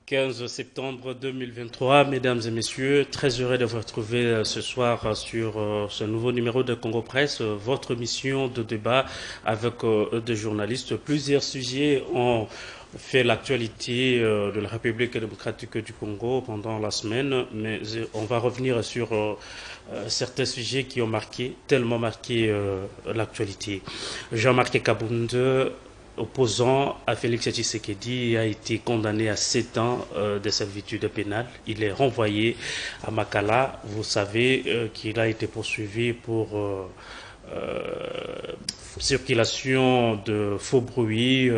15 septembre 2023, mesdames et messieurs, très heureux de vous retrouver ce soir sur ce nouveau numéro de Congo Presse, votre mission de débat avec des journalistes. Plusieurs sujets ont fait l'actualité de la République démocratique du Congo pendant la semaine, mais on va revenir sur certains sujets qui ont tellement marqué l'actualité. Jean-Marc Kabund, opposant à Félix Tshisekedi, a été condamné à 7 ans de servitude pénale. Il est renvoyé à Makala. Vous savez qu'il a été poursuivi pour circulation de faux bruits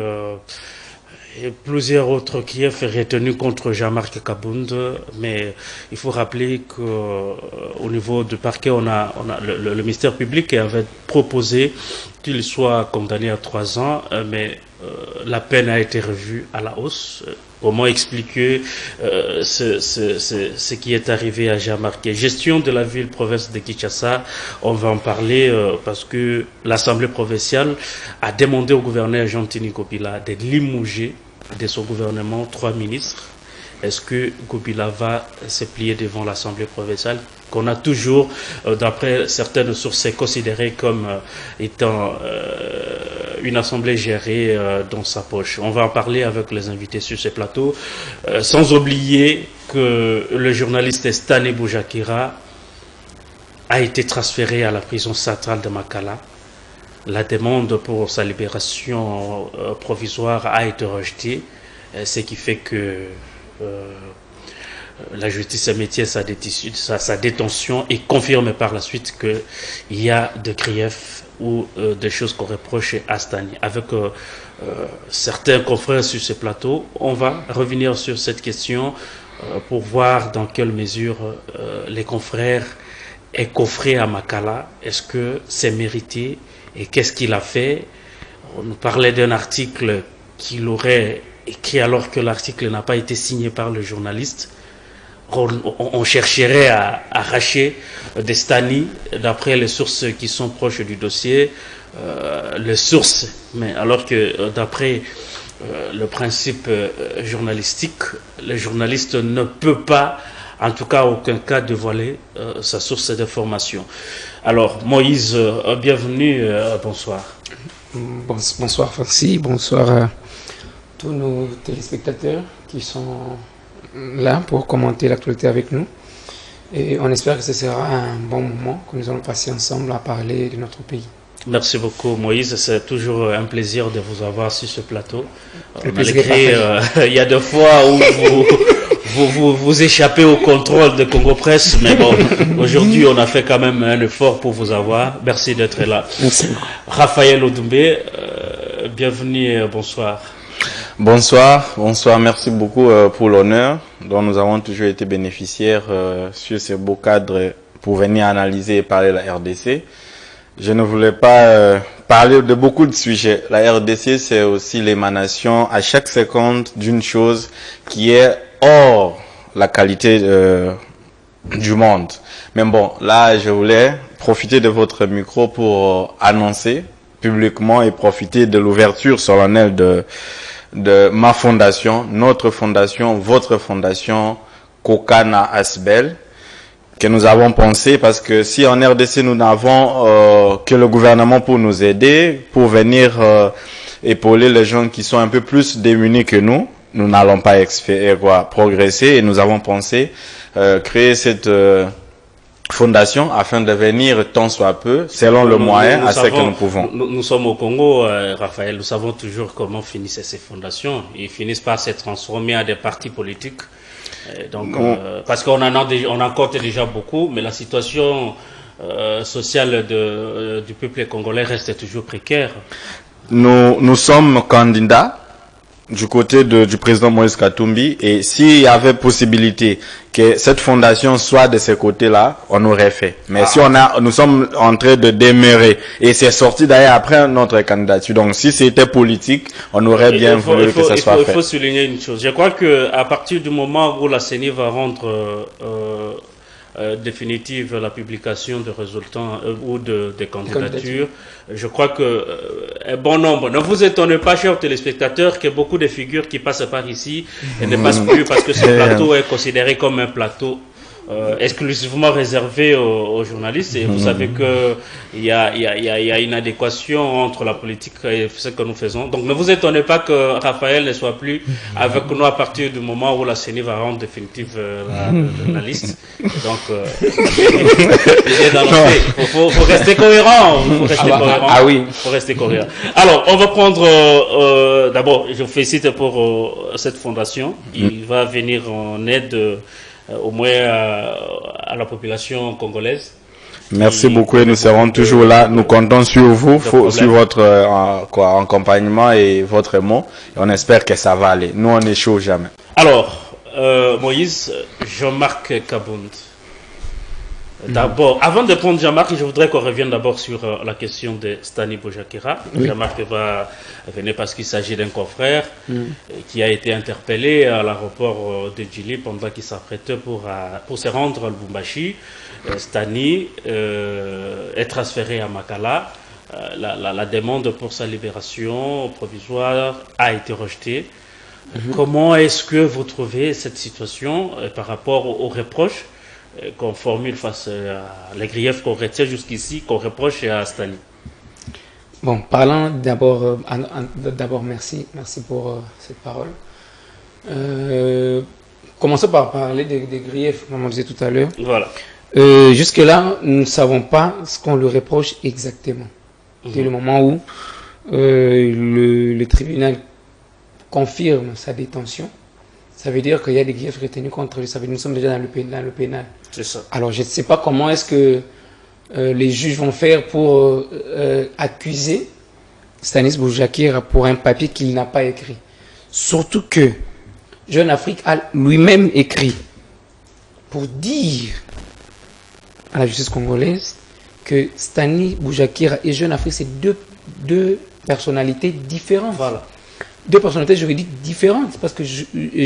et plusieurs autres qui ont retenus contre Jean-Marc Kabund. Mais il faut rappeler qu'au niveau du parquet, le ministère public avait proposé qu'il soit condamné à 3 ans, mais la peine a été revue à la hausse. Comment expliquer ce qui est arrivé à Jean-Marc? Gestion de la ville-province de Kinshasa, on va en parler parce que l'Assemblée provinciale a demandé au gouverneur Jean-Tini Gobila de limoger de son gouvernement 3 ministres. Est-ce que Gobila va se plier devant l'Assemblée provinciale, qu'on a toujours, d'après certaines sources, considéré comme étant une assemblée gérée dans sa poche? On va en parler avec les invités sur ce plateau, sans oublier que le journaliste Stani Boujakira a été transféré à la prison centrale de Makala. La demande pour sa libération provisoire a été rejetée, ce qui fait que la justice émettait sa détention et confirme par la suite qu'il y a des griefs ou des choses qu'on reproche à Stani. Avec certains confrères sur ce plateau, on va revenir sur cette question pour voir dans quelle mesure les confrères est coffré à Makala. Est-ce que c'est mérité et qu'est-ce qu'il a fait? On nous parlait d'un article qu'il aurait écrit alors que l'article n'a pas été signé par le journaliste. On chercherait à arracher des Stani d'après les sources qui sont proches du dossier, les sources, mais alors que d'après le principe journalistique, le journaliste ne peut pas, en tout cas aucun cas, dévoiler sa source d'information. Alors Moïse, bienvenue, bonsoir. Bonsoir Francis, bonsoir à tous nos téléspectateurs qui sont là pour commenter l'actualité avec nous. Et on espère que ce sera un bon moment que nous allons passer ensemble à parler de notre pays. Merci beaucoup Moïse, c'est toujours un plaisir de vous avoir sur ce plateau. Malgré, il y a des fois où vous échappez au contrôle de Congo Presse, mais bon, aujourd'hui on a fait quand même un effort pour vous avoir. Merci d'être là. Merci. Raphaël Odoumbé, bienvenue, bonsoir. Bonsoir, merci beaucoup pour l'honneur dont nous avons toujours été bénéficiaires sur ce beau cadre pour venir analyser et parler de la RDC. Je ne voulais pas parler de beaucoup de sujets. La RDC, c'est aussi l'émanation à chaque seconde d'une chose qui est hors la qualité du monde. Mais bon, là, je voulais profiter de votre micro pour annoncer publiquement et profiter de l'ouverture solennelle de ma fondation, notre fondation, votre fondation, Kokana Asbel, que nous avons pensé, parce que si en RDC nous n'avons que le gouvernement pour nous aider, pour venir épauler les gens qui sont un peu plus démunis que nous n'allons pas progresser, et nous avons pensé créer cette fondation afin de venir tant soit peu, selon le moyen, à ce que nous pouvons. Nous sommes au Congo, Raphaël, nous savons toujours comment finissent ces fondations. Ils finissent par se transformer en des partis politiques. Donc, parce qu'on en compte déjà beaucoup, mais la situation sociale du peuple congolais reste toujours précaire. Nous sommes candidats du côté du président Moïse Katumbi, et s'il y avait possibilité que cette fondation soit de ce côté-là, on aurait fait. Mais si nous sommes en train de demeurer, et c'est sorti d'ailleurs après notre candidature. Donc si c'était politique, on aurait bien voulu que ça soit fait. Il faut souligner une chose. Je crois que à partir du moment où la CENI va rendre définitive la publication de résultats ou des candidatures. Je crois que un bon nombre. Ne vous étonnez pas, chers téléspectateurs, que beaucoup de figures qui passent par ici ne passent plus parce que ce plateau est considéré comme un plateau exclusivement réservé aux journalistes. Et vous savez qu'il y a une adéquation entre la politique et ce que nous faisons. Donc ne vous étonnez pas que Raphaël ne soit plus avec nous à partir du moment où la CENI va rendre définitive la liste. Donc il faut rester cohérent. Faut rester cohérent. Alors on va prendre d'abord, je vous félicite pour cette fondation. Il va venir en aide au moins à la population congolaise. Merci beaucoup et nous serons toujours là. Nous comptons sur vous, sur votre accompagnement et votre mot. Et on espère que ça va aller. Nous, on est chaud jamais. Alors, Moïse, Jean-Marc Kabound. D'abord, avant de prendre Jean-Marc, je voudrais qu'on revienne d'abord sur la question de Stani Boujakira. Jean-Marc va venir parce qu'il s'agit d'un confrère qui a été interpellé à l'aéroport de Djili pendant qu'il s'apprêtait pour se rendre à Lubumbashi. Stani est transféré à Makala. La demande pour sa libération provisoire a été rejetée. Comment est-ce que vous trouvez cette situation par rapport aux reproches qu'on formule face à les griefs qu'on retient jusqu'ici, qu'on reproche à Stani? Bon, parlant d'abord, merci pour cette parole. Commençons par parler des griefs, comme on disait tout à l'heure. Voilà. Jusque-là, nous ne savons pas ce qu'on lui reproche exactement. Dès le moment où le tribunal confirme sa détention, ça veut dire qu'il y a des griefs retenus contre lui. Ça veut dire que nous sommes déjà dans le pénal. C'est ça. Alors, je ne sais pas comment est-ce que les juges vont faire pour accuser Stanis Boujakira pour un papier qu'il n'a pas écrit. Surtout que Jeune Afrique a lui-même écrit pour dire à la justice congolaise que Stani Boujakira et Jeune Afrique, c'est deux personnalités différentes. Voilà. Deux personnalités juridiques différentes, parce que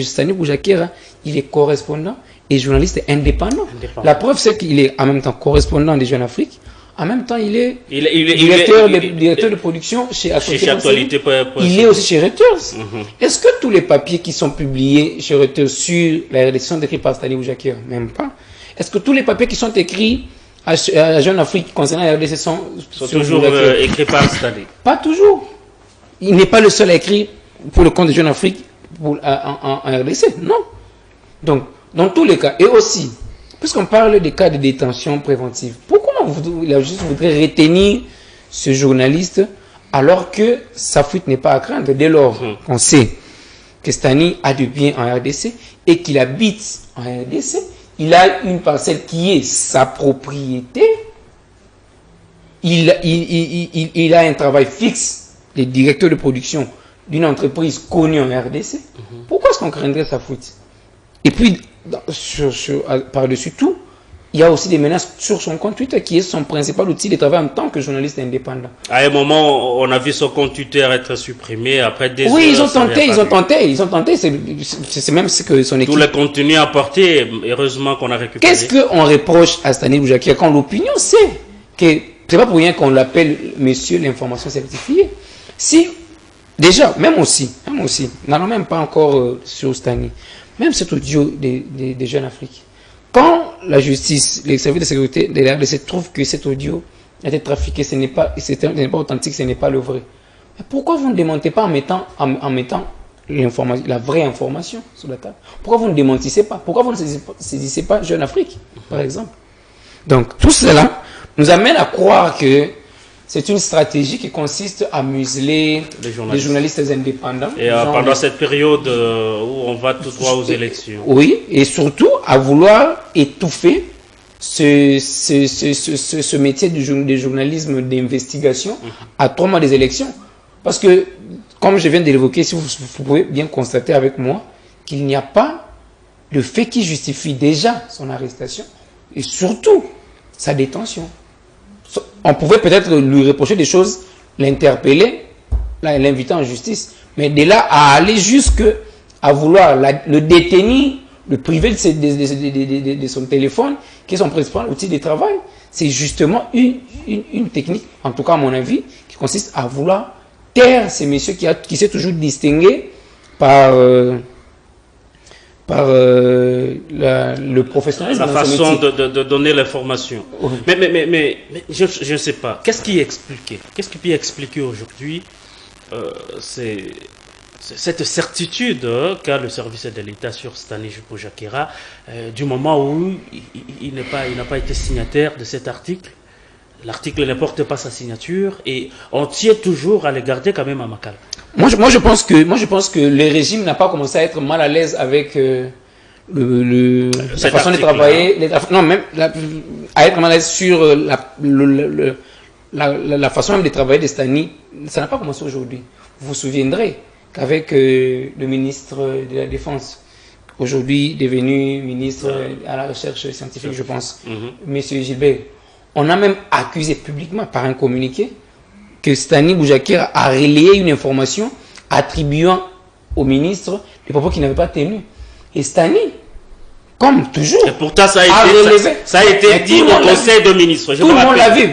Stani Boujakira, il est correspondant et journaliste indépendant. La preuve, c'est qu'il est en même temps correspondant des Jeunes Afrique, en même temps, il est directeur de production chez Actualité. Il est aussi chez Reuters. Est-ce que tous les papiers qui sont publiés chez Reuters sur la RDC sont écrits par Stani Boujakira? Même pas. Est-ce que tous les papiers qui sont écrits à Jeune Afrique concernant la RDC sont toujours écrits par Stani? Pas toujours. Il n'est pas le seul à écrire pour le compte de Jeune Afrique en RDC, non. Donc, dans tous les cas, et aussi, puisqu'on parle des cas de détention préventive, pourquoi la justice voudrait retenir ce journaliste alors que sa fuite n'est pas à craindre? Dès lors qu'on sait que Stani a du bien en RDC et qu'il habite en RDC, il a une parcelle qui est sa propriété, il a un travail fixe, le directeur de production d'une entreprise connue en RDC. Pourquoi est-ce qu'on craindrait sa fuite? Et puis, par-dessus tout, il y a aussi des menaces sur son compte Twitter qui est son principal outil de travail en tant que journaliste indépendant. À un moment, on a vu son compte Twitter être supprimé après des heures. Oui, ils ont tenté. C'est même ce que son équipe... Tout le contenu apporté, heureusement qu'on a récupéré. Qu'est-ce qu'on reproche à Stani Boujakira quand l'opinion sait que c'est pas pour rien qu'on l'appelle monsieur l'information certifiée? Si, déjà, même aussi, n'allons même pas encore sur Stani, même cet audio des Jeunes Afrique. Quand la justice, les services de sécurité de la RDC trouvent que cet audio a été trafiqué, ce n'est pas authentique, ce n'est pas le vrai. Mais pourquoi vous ne démentez pas en mettant la vraie information sur la table? Pourquoi vous ne démentissez pas? Pourquoi vous ne saisissez pas Jeune Afrique, par exemple? Donc, tout cela nous amène à croire que c'est une stratégie qui consiste à museler les journalistes indépendants. Et pendant cette période où on va tout droit aux élections. Oui, et surtout à vouloir étouffer ce métier du journalisme d'investigation à 3 mois des élections. Parce que, comme je viens de l'évoquer, si vous pouvez bien constater avec moi qu'il n'y a pas le fait qui justifie déjà son arrestation et surtout sa détention. On pouvait peut-être lui reprocher des choses, l'interpeller, l'inviter en justice, mais de là à aller jusqu'à vouloir le détenir le priver de son téléphone, qui est son principal outil de travail. C'est justement une technique, en tout cas à mon avis, qui consiste à vouloir taire ces messieurs qui s'est toujours distingué par le professionnalisme. La façon de donner l'information. Oui. Mais je ne sais pas. Qu'est-ce qui est expliqué? Qu'est-ce qui peut expliquer aujourd'hui cette certitude qu'a le service de l'État sur Stanis Boujakera du moment où il n'a pas été signataire de cet article? L'article ne porte pas sa signature et on tient toujours à le garder quand même à Makala. Moi, je pense que le régime n'a pas commencé à être mal à l'aise avec la façon de travailler. Non, même à être mal à l'aise sur la façon même de travailler de Stanis. Ça n'a pas commencé aujourd'hui. Vous vous souviendrez qu'avec le ministre de la Défense, aujourd'hui devenu ministre à la recherche scientifique, je pense, Monsieur Gilbert, on a même accusé publiquement par un communiqué que Stanis Boujakera a relayé une information attribuant au ministre des propos qu'il n'avait pas tenus. Et Stanis, comme toujours, et pourtant ça a été dit au Conseil de ministres. Tout le monde l'a vu.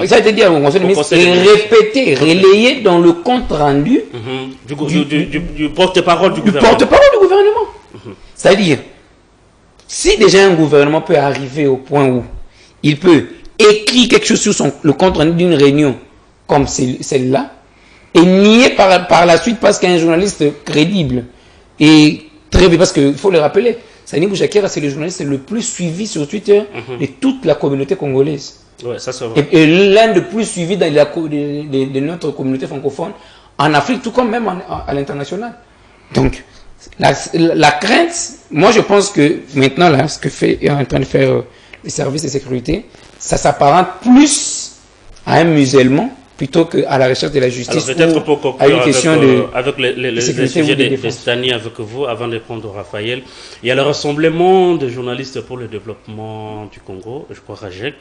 Ça a été dit au Conseil de ministres et répété, relayé dans le compte rendu du porte-parole du gouvernement. Porte-parole du gouvernement. C'est-à-dire, si déjà un gouvernement peut arriver au point où il peut écrire quelque chose sur le compte rendu d'une réunion comme celle-là et nier par la suite parce qu'un journaliste crédible et très bien, parce qu'il faut le rappeler, Stanis Boujakera, c'est le journaliste le plus suivi sur Twitter de toute la communauté congolaise. Ouais, ça c'est vrai. Et l'un des plus suivis de notre communauté francophone en Afrique, tout comme même à l'international. Donc, la crainte, moi je pense que maintenant, là, ce que est en train de faire les services de sécurité, ça s'apparente plus à un musellement plutôt qu'à la recherche de la justice. Alors peut-être pour conclure avec les sujets de Stanis avec vous, avant de prendre Raphaël, il y a le Rassemblement des journalistes pour le développement du Congo, je crois RAJEC,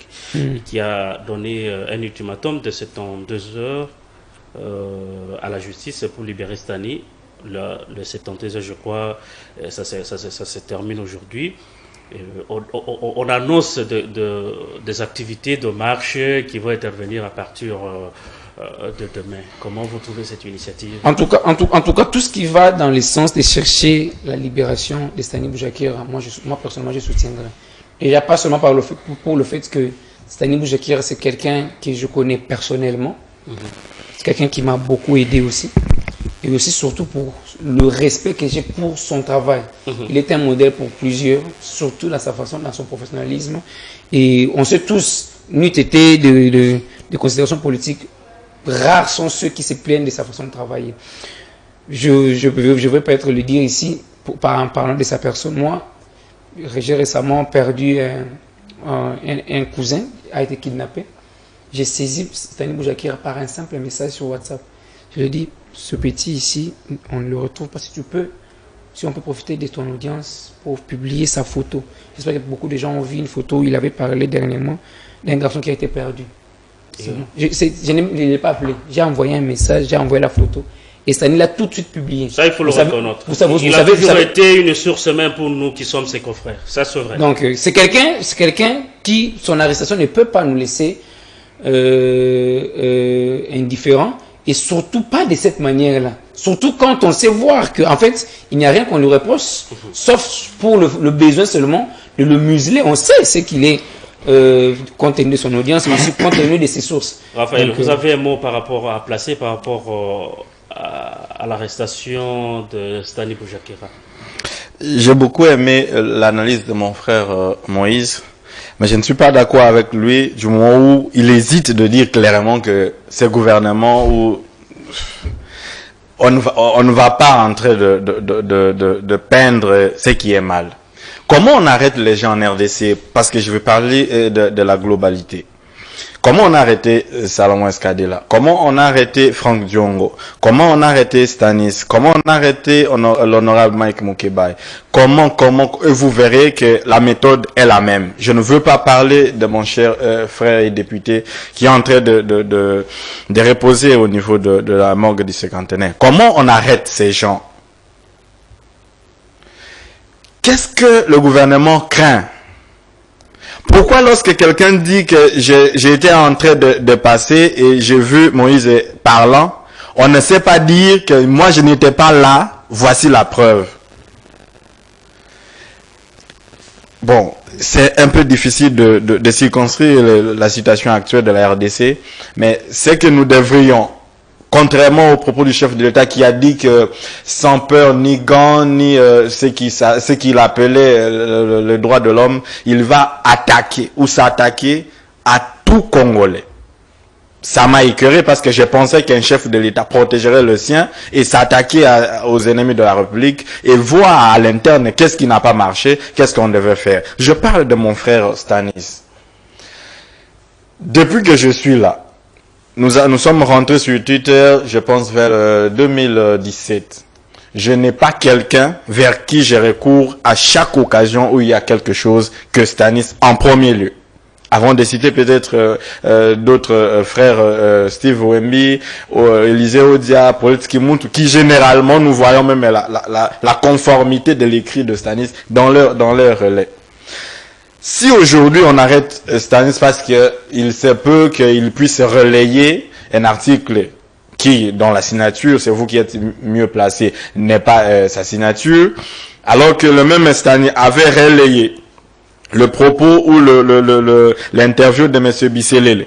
qui a donné un ultimatum de 72 heures à la justice pour libérer Stanis. Le 72 heures, je crois, ça se termine aujourd'hui. On annonce des activités de marche qui vont intervenir à partir de demain. Comment vous trouvez cette initiative? En tout cas, tout ce qui va dans le sens de chercher la libération de Stanis Boujakera, moi personnellement, je soutiendrai. Et il n'y a pas seulement pour le fait que Stanis Boujakera, c'est quelqu'un que je connais personnellement. C'est quelqu'un qui m'a beaucoup aidé aussi. Et aussi surtout pour le respect que j'ai pour son travail. Il est un modèle pour plusieurs, surtout dans sa façon, dans son professionnalisme. Et on sait tous, n'eût été de considérations politiques, rares sont ceux qui se plaignent de sa façon de travailler. Je ne vais peut-être le dire ici, en parlant de sa personne. Moi, j'ai récemment perdu un cousin, a été kidnappé. J'ai saisi Stanis Boujakera par un simple message sur WhatsApp. Je lui ai dit, ce petit ici, on ne le retrouve pas. Si on peut profiter de ton audience pour publier sa photo. J'espère que beaucoup de gens ont vu une photo où il avait parlé dernièrement d'un garçon qui a été perdu. Je ne l'ai pas appelé. J'ai envoyé un message, j'ai envoyé la photo. Et Stanis l'a tout de suite publié. Ça, il faut le reconnaître. Il a toujours été une source même pour nous qui sommes ses confrères. Ça, c'est vrai. Donc, c'est quelqu'un qui, son arrestation ne peut pas nous laisser indifférents. Et surtout pas de cette manière-là. Surtout quand on sait voir qu'en fait, il n'y a rien qu'on lui reproche, sauf pour le besoin seulement de le museler. On sait ce qu'il est, compte tenu de son audience, mais aussi compte tenu de ses sources. Raphaël, vous avez un mot à placer par rapport à l'arrestation de Stanis Boujakera? J'ai beaucoup aimé l'analyse de mon frère Moïse. Mais je ne suis pas d'accord avec lui du moment où il hésite de dire clairement que ce gouvernement où on ne va pas en train de peindre ce qui est mal. Comment on arrête les gens en RDC? Parce que je vais parler de la globalité. Comment on a arrêté Salomon Escadela? Comment on a arrêté Franck Diongo? Comment on a arrêté Stanis? Comment on a arrêté l'honorable Mike Mukebai? Comment, et vous verrez que la méthode est la même. Je ne veux pas parler de mon cher frère et député qui est en train de reposer au niveau de la morgue du cinquantenaire. Comment on arrête ces gens? qu'est-ce que le gouvernement craint? Pourquoi lorsque quelqu'un dit que j'ai été en train de passer et j'ai vu Moïse parlant, on ne sait pas dire que moi je n'étais pas là, voici la preuve. Bon, c'est un peu difficile de circonscrire la situation actuelle de la RDC, mais c'est que nous devrions, contrairement aux propos du chef de l'État qui a dit que sans peur ni gants, ni ce qu'il appelait le droit de l'homme, il va attaquer ou s'attaquer à tout Congolais. Ça m'a écœuré parce que je pensais qu'un chef de l'État protégerait le sien et s'attaquer aux ennemis de la République et voir à l'interne qu'est-ce qui n'a pas marché, qu'est-ce qu'on devait faire. Je parle de mon frère Stanis. Depuis que je suis là, nous sommes rentrés sur Twitter, je pense vers 2017. Je n'ai pas quelqu'un vers qui je recours à chaque occasion où il y a quelque chose que Stanis en premier lieu. Avant de citer peut-être d'autres frères, Steve Wemby, Élisée Odia, Paul Skimuntu, qui généralement nous voyons même la conformité de l'écrit de Stanis dans leur relais. Si aujourd'hui on arrête Stanis parce qu'il se peut qu'il puisse relayer un article qui, dans la signature, c'est vous qui êtes mieux placé, n'est pas sa signature, alors que le même Stanis avait relayé le propos ou l'interview de M. Bisselele.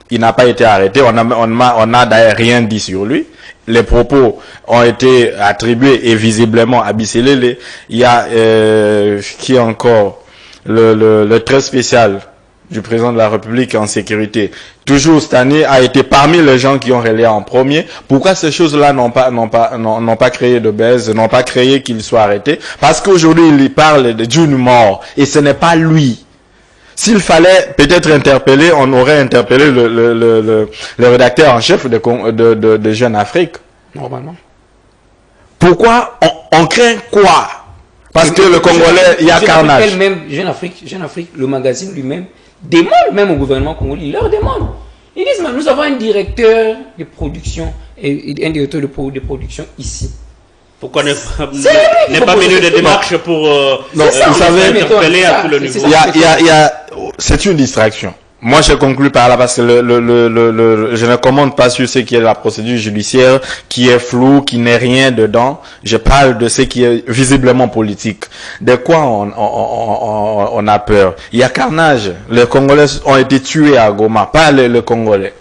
Il n'a pas été arrêté, on n'a d'ailleurs rien dit sur lui. Les propos ont été attribués et visiblement à Bisselele. Il y a qui encore le très spécial du président de la République en sécurité. Toujours cette année a été parmi les gens qui ont relayé en premier. Pourquoi ces choses-là n'ont pas créé de baisse, n'ont pas créé qu'il soit arrêté? Parce qu'aujourd'hui, il parle d'une mort et ce n'est pas lui. S'il fallait peut-être interpeller, on aurait interpellé le rédacteur en chef de Jeune Afrique. Normalement. Pourquoi on craint quoi? Parce que le Congolais, il y a carnage. Jeune Afrique, le magazine lui-même, demande même au gouvernement congolais, il leur demande. Ils disent, mais nous avons un directeur de production et un directeur de production ici. Pourquoi ne pas mener des démarches pour interpeller à tout le niveau? C'est une distraction. Moi, je conclue par là parce que je ne commande pas sur ce qui est la procédure judiciaire, qui est floue, qui n'est rien dedans. Je parle de ce qui est visiblement politique. De quoi on a peur? Il y a carnage. Les Congolais ont été tués à Goma, pas les Congolais.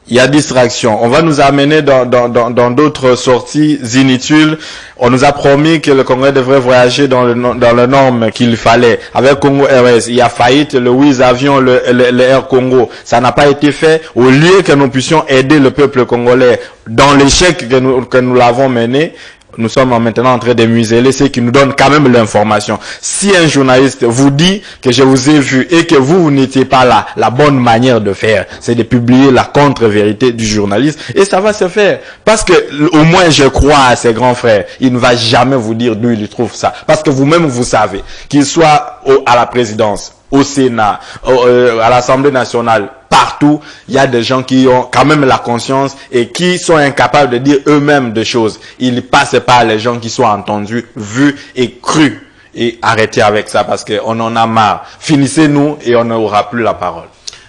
Il y a distraction. On va nous amener dans d'autres sorties inutiles. On nous a promis que le Congolais devrait voyager dans le norme qu'il fallait. Avec Congo Airways, il y a faillite, le Wizz Avion, le Air Congo. Ça n'a pas été fait. Au lieu que nous puissions aider le peuple congolais dans l'échec que nous l'avons mené, nous sommes maintenant en train de museler ceux qui nous donnent quand même l'information. Si un journaliste vous dit que je vous ai vu et que vous n'étiez pas là, la bonne manière de faire, c'est de publier la contre-vérité du journaliste et ça va se faire. Parce que au moins je crois à ses grands frères. Il ne va jamais vous dire d'où il trouve ça. Parce que vous-même vous savez, qu'il soit à la présidence, au Sénat, à l'Assemblée nationale, partout, il y a des gens qui ont quand même la conscience et qui sont incapables de dire eux-mêmes des choses. Ils passent par les gens qui sont entendus, vus et crus. Et arrêtez avec ça parce qu'on en a marre. Finissez-nous et on n'aura plus la parole.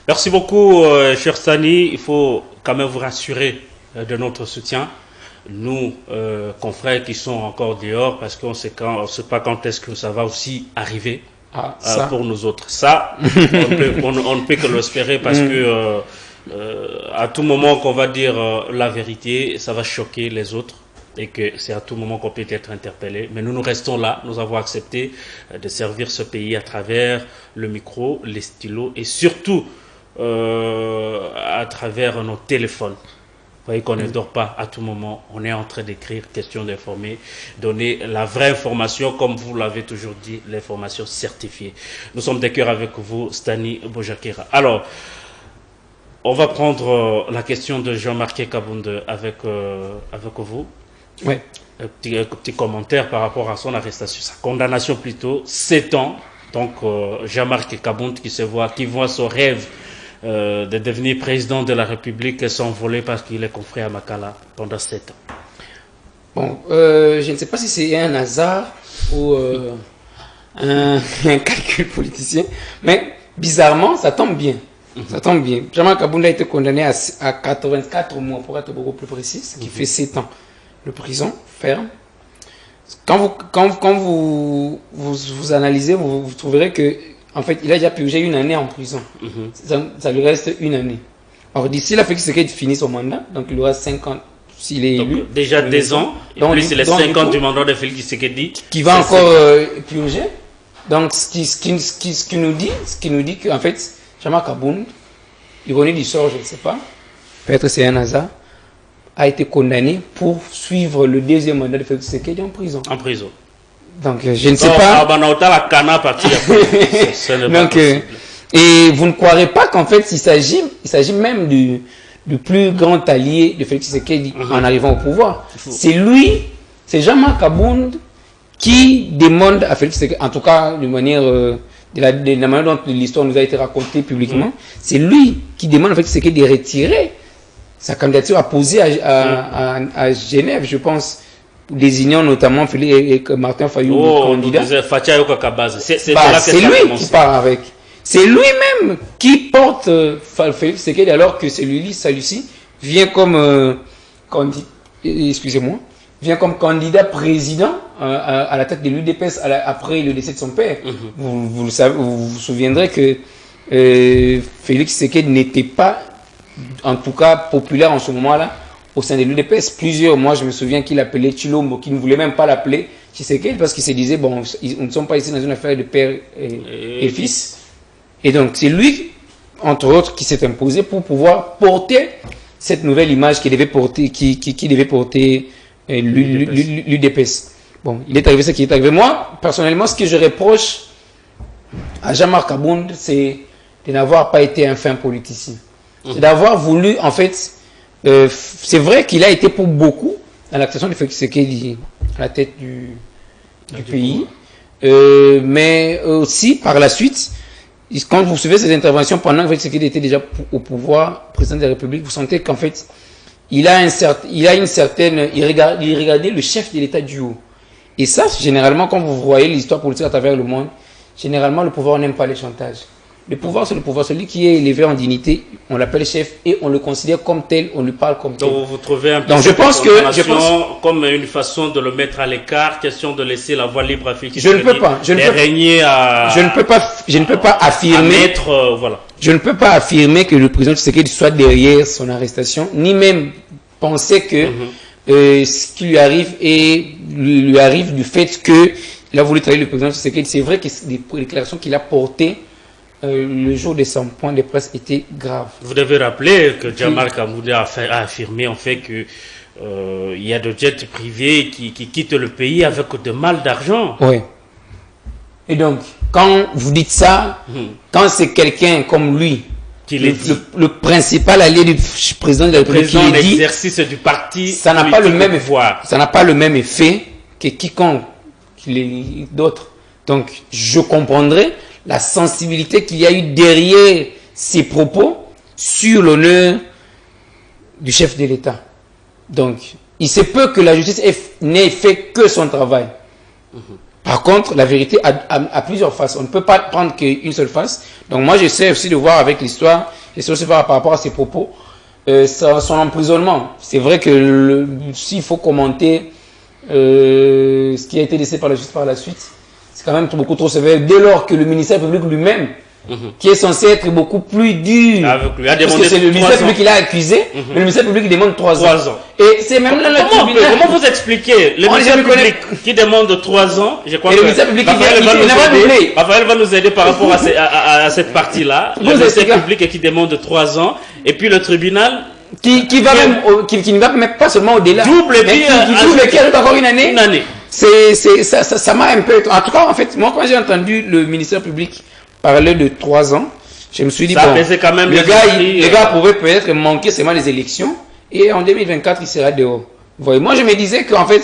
Merci beaucoup, cher Stani. Il faut quand même vous rassurer de notre soutien. Nous, confrères qui sont encore dehors, parce qu'on ne sait pas quand est-ce que ça va aussi arriver. Pour nous autres. Ça, on ne peut que l'espérer parce que à tout moment qu'on va dire la vérité, ça va choquer les autres et que c'est à tout moment qu'on peut être interpellé. Mais nous restons là, nous avons accepté de servir ce pays à travers le micro, les stylos et surtout à travers nos téléphones. Vous voyez qu'on ne dort pas à tout moment, on est en train d'écrire, question d'informer, donner la vraie information, comme vous l'avez toujours dit, l'information certifiée. Nous sommes d'accord avec vous, Stani Bojakera. Alors, on va prendre la question de Jean-Marc Kabunde avec vous. Oui. Un petit commentaire par rapport à son arrestation, sa condamnation plutôt, 7 ans. Donc, Jean-Marc Kabunde qui voit son rêve de devenir président de la République s'envoler parce qu'il est confrère à Makala pendant 7 ans. Bon, je ne sais pas si c'est un hasard ou un calcul politicien. Mais bizarrement, ça tombe bien. Ça tombe bien. Jean-Marc Kabound a été condamné à 84 mois, pour être beaucoup plus précis, ce qui fait 7 ans de prison ferme. Quand vous analysez, vous trouverez que, en fait, il a déjà purgé 1 année en prison. Ça lui reste 1 année. Alors, d'ici là, Félix Tshisekedi finit son mandat, donc il aura 5 ans s'il est élu. Déjà 2 ans, et donc, plus les 5 ans du mandat de Félix Tshisekedi. Qui va encore purger. Donc, ce qui nous dit qu'en fait, Jean-Marc Kabound, ironie du sort, je ne sais pas, peut-être c'est un hasard, a été condamné pour suivre le 2e mandat de Félix Tshisekedi en prison. En prison. Donc, je ne sais pas. Donc, et vous ne croirez pas qu'en fait, il s'agit même du plus grand allié de Félix Tshisekedi en arrivant au pouvoir. C'est lui, c'est Jean-Marc Kabound qui demande à Félix Tshisekedi, en tout cas de manière, de la manière dont l'histoire nous a été racontée publiquement, c'est lui qui demande à Félix Tshisekedi de retirer sa candidature à poser à Genève, je pense, désignant notamment Martin Fayou candidat. C'est lui qui part avec. C'est lui-même qui porte Félix Tshisekedi alors que celui-ci vient comme candidat président à la tête de l'UDPS après le décès de son père. Vous le savez, vous vous souviendrez que Félix Tshisekedi n'était pas, en tout cas, populaire en ce moment-là au sein de l'UDPS. Moi, je me souviens qu'il appelait Chilombo, qui ne voulait même pas l'appeler Tshisekedi parce qu'il se disait, bon, nous ne sommes pas ici dans une affaire de père et fils. Et donc, c'est lui, entre autres, qui s'est imposé pour pouvoir porter cette nouvelle image qui devait porter l'UDPS. Bon, il est arrivé ce qui est arrivé. Moi, personnellement, ce que je reproche à Jean-Marc Kabound, c'est de n'avoir pas été un fin politicien. C'est d'avoir voulu, en fait, c'est vrai qu'il a été pour beaucoup dans l'accession de Félix Tshisekedi à la tête du pays, mais aussi par la suite, quand vous suivez ces interventions pendant que Félix Tshisekedi était déjà au pouvoir, président de la République, vous sentez qu'en fait, il regardait le chef de l'État du haut. Et ça, généralement, quand vous voyez l'histoire politique à travers le monde, généralement, le pouvoir n'aime pas les chantages. Le pouvoir, c'est le pouvoir. Celui qui est élevé en dignité, on l'appelle chef et on le considère comme tel, on lui parle comme tel. Donc vous trouvez un peu comme une façon de le mettre à l'écart, question de laisser la voie libre à Félix Tshisekedi. Je ne peux pas affirmer. Je ne peux pas affirmer que le président Tshisekedi soit derrière son arrestation, ni même penser que ce qui lui arrive du fait qu'il a voulu trahir le président Tshisekedi. C'est vrai que les déclarations qu'il a portées le jour de son point de presse était grave. Vous devez rappeler que Jean-Marc Kabound a affirmé en fait que il y a des jets privés qui quittent le pays avec de mal d'argent. Oui. Et donc, quand vous dites ça, quand c'est quelqu'un comme lui, le principal allié du président de la République, qui dit l'exercice du parti, ça n'a pas le même effet. Ça n'a pas le même effet que quiconque d'autres. Donc, je comprendrais la sensibilité qu'il y a eu derrière ces propos sur l'honneur du chef de l'État. Donc, il se peut que la justice n'ait fait que son travail. Par contre, la vérité a plusieurs faces. On ne peut pas prendre qu'une seule face. Donc, moi, j'essaie aussi de voir avec l'histoire, j'essaie aussi de voir par rapport à ses propos, son emprisonnement. C'est vrai que s'il faut commenter ce qui a été laissé par la justice par la suite, c'est quand même beaucoup trop sévère, dès lors que le ministère public lui-même, qui est censé être beaucoup plus dur, parce que c'est le ministère public qui l'a accusé, mais le ministère public demande 3 ans. Et c'est même là le tribunal. Comment vous expliquez le ministère public qui demande 3 ans? Je crois que le ministère public Raphaël va nous aider par rapport à cette partie-là. Le ministère public qui demande 3 ans, et puis le tribunal qui ne va même pas seulement au-delà, qui ajoute encore une année. Ça m'a un peu... En tout cas, en fait, moi, quand j'ai entendu le ministère public parler de 3 ans, je me suis dit, quand même le gars pouvait peut-être manquer seulement les élections, et en 2024, il sera dehors. Voyez, moi, je me disais qu'en fait,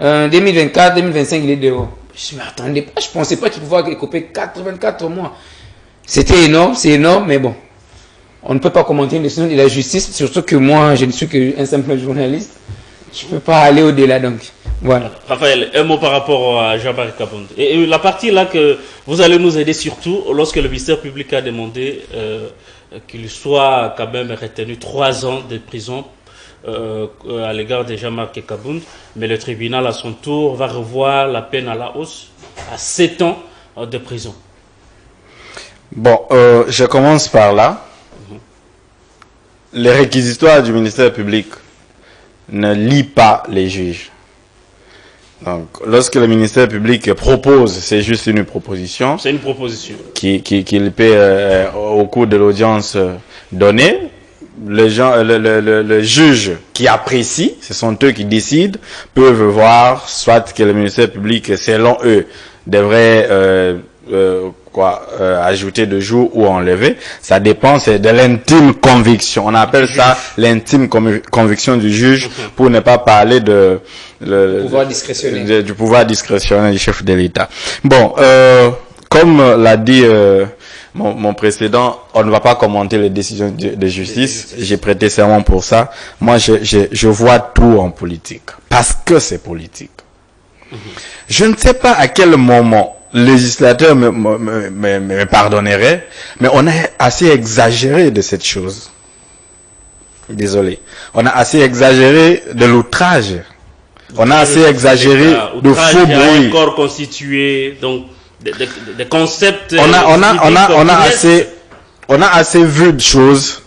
2024, 2025, il est dehors. Je ne m'attendais pas, je ne pensais pas qu'il pouvait couper 84 mois. C'était énorme, c'est énorme, mais bon. On ne peut pas commenter une décision de la justice, surtout que moi, je ne suis qu'un simple journaliste. Je ne peux pas aller au-delà, donc. Voilà. Raphaël, un mot par rapport à Jean-Marie Kabound. Et la partie là que vous allez nous aider surtout lorsque le ministère public a demandé qu'il soit quand même retenu 3 ans de prison à l'égard de Jean-Marie Kabound, mais le tribunal à son tour va revoir la peine à la hausse à 7 ans de prison. Bon, je commence par là. Les réquisitoires du ministère public ne lient pas les juges. Donc, lorsque le ministère public propose, c'est juste une proposition. C'est une proposition. Qu'il peut, au cours de l'audience donnée, le juge qui apprécie, ce sont eux qui décident, peuvent voir soit que le ministère public, selon eux, devrait ajouter de jours ou enlever. Ça dépend, c'est de l'intime conviction. On appelle ça l'intime conviction du juge, pour ne pas parler de pouvoir discrétionnaire. Du pouvoir discrétionnaire du chef de l'État. Bon, comme l'a dit mon précédent, on ne va pas commenter les décisions de justice. J'ai prêté serment pour ça. Moi, je vois tout en politique, parce que c'est politique. Je ne sais pas à quel moment le législateur me pardonnerait, mais on a assez exagéré de cette chose. Désolé. On a assez exagéré de l'outrage. On a assez exagéré de faux bruit. Un corps constitué, donc des concepts. On a assez vu de choses.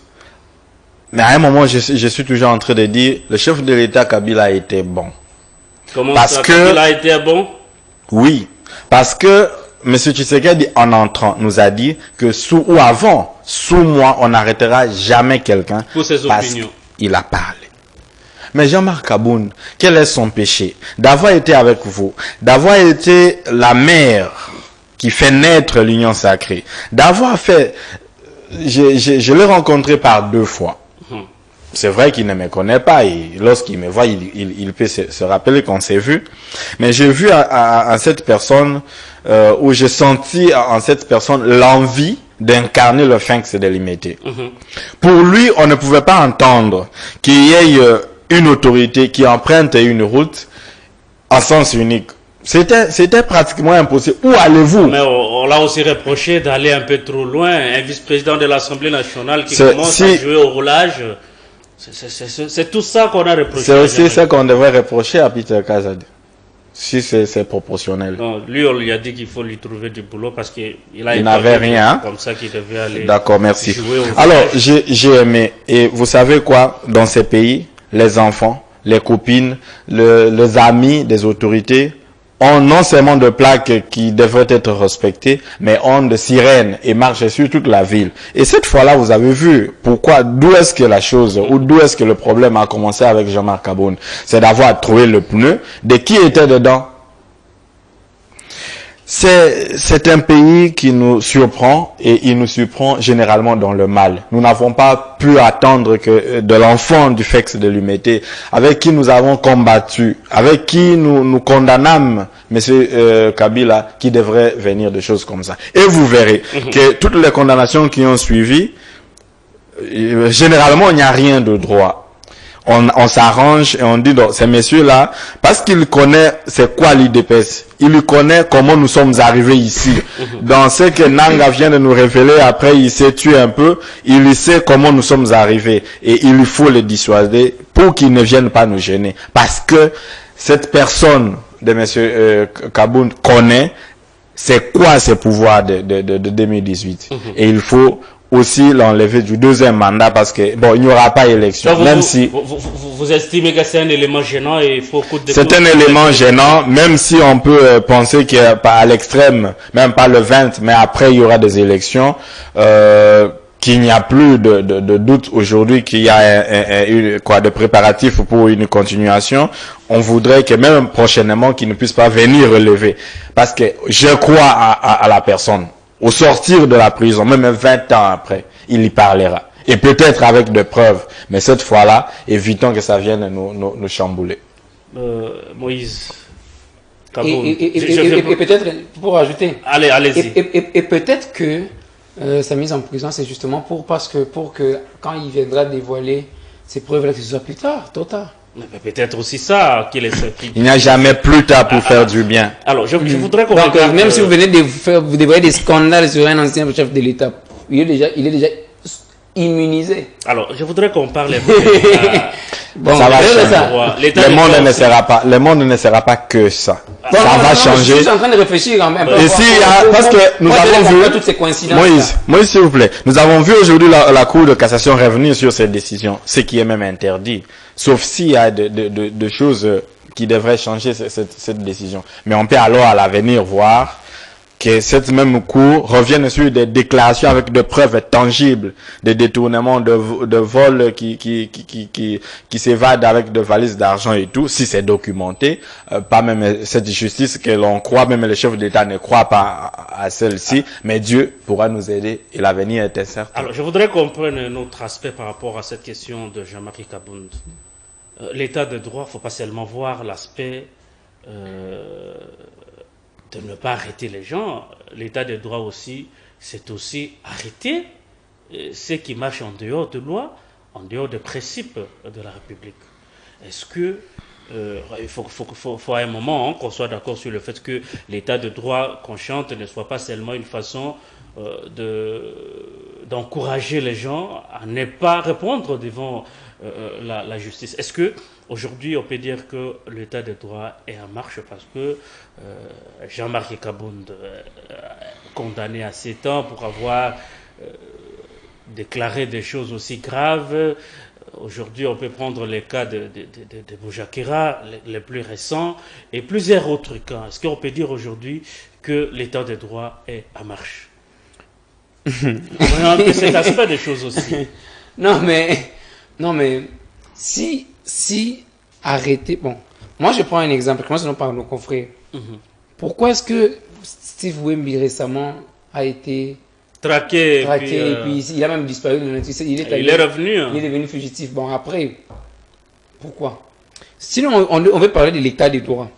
Mais à un moment, je suis toujours en train de dire, le chef de l'État Kabila a été bon. Comment ça, Kabila a été bon? Oui. Parce que M. Tshisekedi, en entrant, nous a dit que sous moi, on n'arrêtera jamais quelqu'un. Pour ses opinions. Il a parlé. Mais Jean-Marc Kabound, quel est son péché? D'avoir été avec vous, d'avoir été la mère qui fait naître l'union sacrée, d'avoir fait... Je l'ai rencontré par 2 fois. C'est vrai qu'il ne me connaît pas, et lorsqu'il me voit, il peut se rappeler qu'on s'est vu. Mais j'ai vu à cette personne, où j'ai senti en cette personne l'envie d'incarner le sphinx de l'imité. Pour lui, on ne pouvait pas entendre qu'il y ait une autorité qui emprunte une route en sens unique. C'était pratiquement impossible. Où allez-vous? Mais on l'a aussi reproché d'aller un peu trop loin. Un vice-président de l'Assemblée nationale qui commence à jouer au roulage. C'est tout ça qu'on a reproché. C'est aussi ça qu'on devrait reprocher à Peter Kazadi. Si c'est proportionnel. Non, lui, on lui a dit qu'il faut lui trouver du boulot parce qu'il n'avait rien. Comme ça qu'il devait aller. D'accord, merci. Alors, j'ai aimé. Et vous savez quoi? Dans ces pays, les enfants, les copines, les amis des autorités ont non seulement de plaques qui devraient être respectées, mais ont de sirènes et marchent sur toute la ville. Et cette fois-là, vous avez vu pourquoi, d'où est-ce que la chose, ou d'où est-ce que le problème a commencé avec Jean-Marc Kabound. C'est d'avoir trouvé le pneu. De qui était dedans? C'est un pays qui nous surprend, et il nous surprend généralement dans le mal. Nous n'avons pas pu attendre que de l'enfant du Fex de l'Humité, avec qui nous avons combattu, avec qui nous condamnâmes M. Kabila, qui devrait venir de choses comme ça. Et vous verrez que toutes les condamnations qui ont suivi, généralement il n'y a rien de droit. On s'arrange et on dit, donc, ces messieurs-là, parce qu'il connaît c'est quoi l'IDPS, il connaît comment nous sommes arrivés ici. Dans ce que Nanga vient de nous révéler, après il s'est tué un peu, il sait comment nous sommes arrivés. Et il faut les dissuader pour qu'ils ne viennent pas nous gêner. Parce que cette personne de M. Kabound connaît c'est quoi ces pouvoirs de 2018. Et il faut aussi l'enlever du 2e mandat parce que, bon, il n'y aura pas élection. Donc vous estimez que c'est un élément gênant et il faut c'est un élément gênant, même si on peut penser qu'à l'extrême, même pas le 20, mais après il y aura des élections, qu'il n'y a plus de doute aujourd'hui qu'il y a de préparatifs pour une continuation. On voudrait que même prochainement qu'il ne puisse pas venir relever. Parce que je crois à la personne. Au sortir de la prison, même 20 ans après, il y parlera. Et peut-être avec des preuves. Mais cette fois-là, évitons que ça vienne nous chambouler. Moïse. Et peut-être, pour ajouter. Allez-y. Et peut-être que sa mise en prison, c'est justement pour que quand il viendra dévoiler ses preuves-là, que ce soit plus tard, tôt tard. Peut-être aussi ça qu'il est. Il n'y a jamais plus tard pour faire du bien. Alors, je voudrais qu'on Donc, regarde, même si vous venez de faire, vous devriez des scandales sur un ancien chef de l'État, il est déjà immunisé. Alors, je voudrais qu'on parle un peu Bon, ça va changer. Le monde ne sera pas que ça. Bon, ça va changer. Je suis en train de réfléchir quand même. Et si, parce que nous avons vu toutes ces coïncidences. Moïse, s'il vous plaît. Nous avons vu aujourd'hui la Cour de cassation revenir sur cette décision, ce qui est même interdit. Sauf s'il y a de choses qui devraient changer cette décision. Mais on peut alors à l'avenir voir que cette même Cour revienne sur des déclarations avec des preuves tangibles, des détournements de vols qui s'évadent avec des valises d'argent et tout, si c'est documenté, pas même cette justice que l'on croit, même les chefs d'État ne croient pas à celle-ci, mais Dieu pourra nous aider et l'avenir est incertain. Alors, je voudrais qu'on prenne un autre aspect par rapport à cette question de Jean-Marie Kabound. L'état de droit, il ne faut pas seulement voir l'aspect de ne pas arrêter les gens. L'état de droit aussi, c'est aussi arrêter ceux qui marchent en dehors de loi, en dehors des principes de la République. Est-ce que il faut à un moment qu'on soit d'accord sur le fait que l'état de droit qu'on chante ne soit pas seulement une façon d'encourager les gens à ne pas répondre devant la justice. Est-ce que aujourd'hui on peut dire que l'état de droit est en marche parce que Jean-Marie Kabound condamné à 7 ans pour avoir déclaré des choses aussi graves. Aujourd'hui, on peut prendre les cas de Boujakera, les plus récents, et plusieurs autres cas. Est-ce qu'on peut dire aujourd'hui que l'état de droit est en marche? Voyons un peu cet aspect des choses aussi. Non, mais si arrêter, bon, moi je prends un exemple, commençons par nos confrères. Pourquoi est-ce que Steve Wemby récemment a été traqué et puis il a même disparu de notre... Il est revenu. Il est devenu fugitif. Bon, après, pourquoi? Sinon, on veut parler de l'état des droits.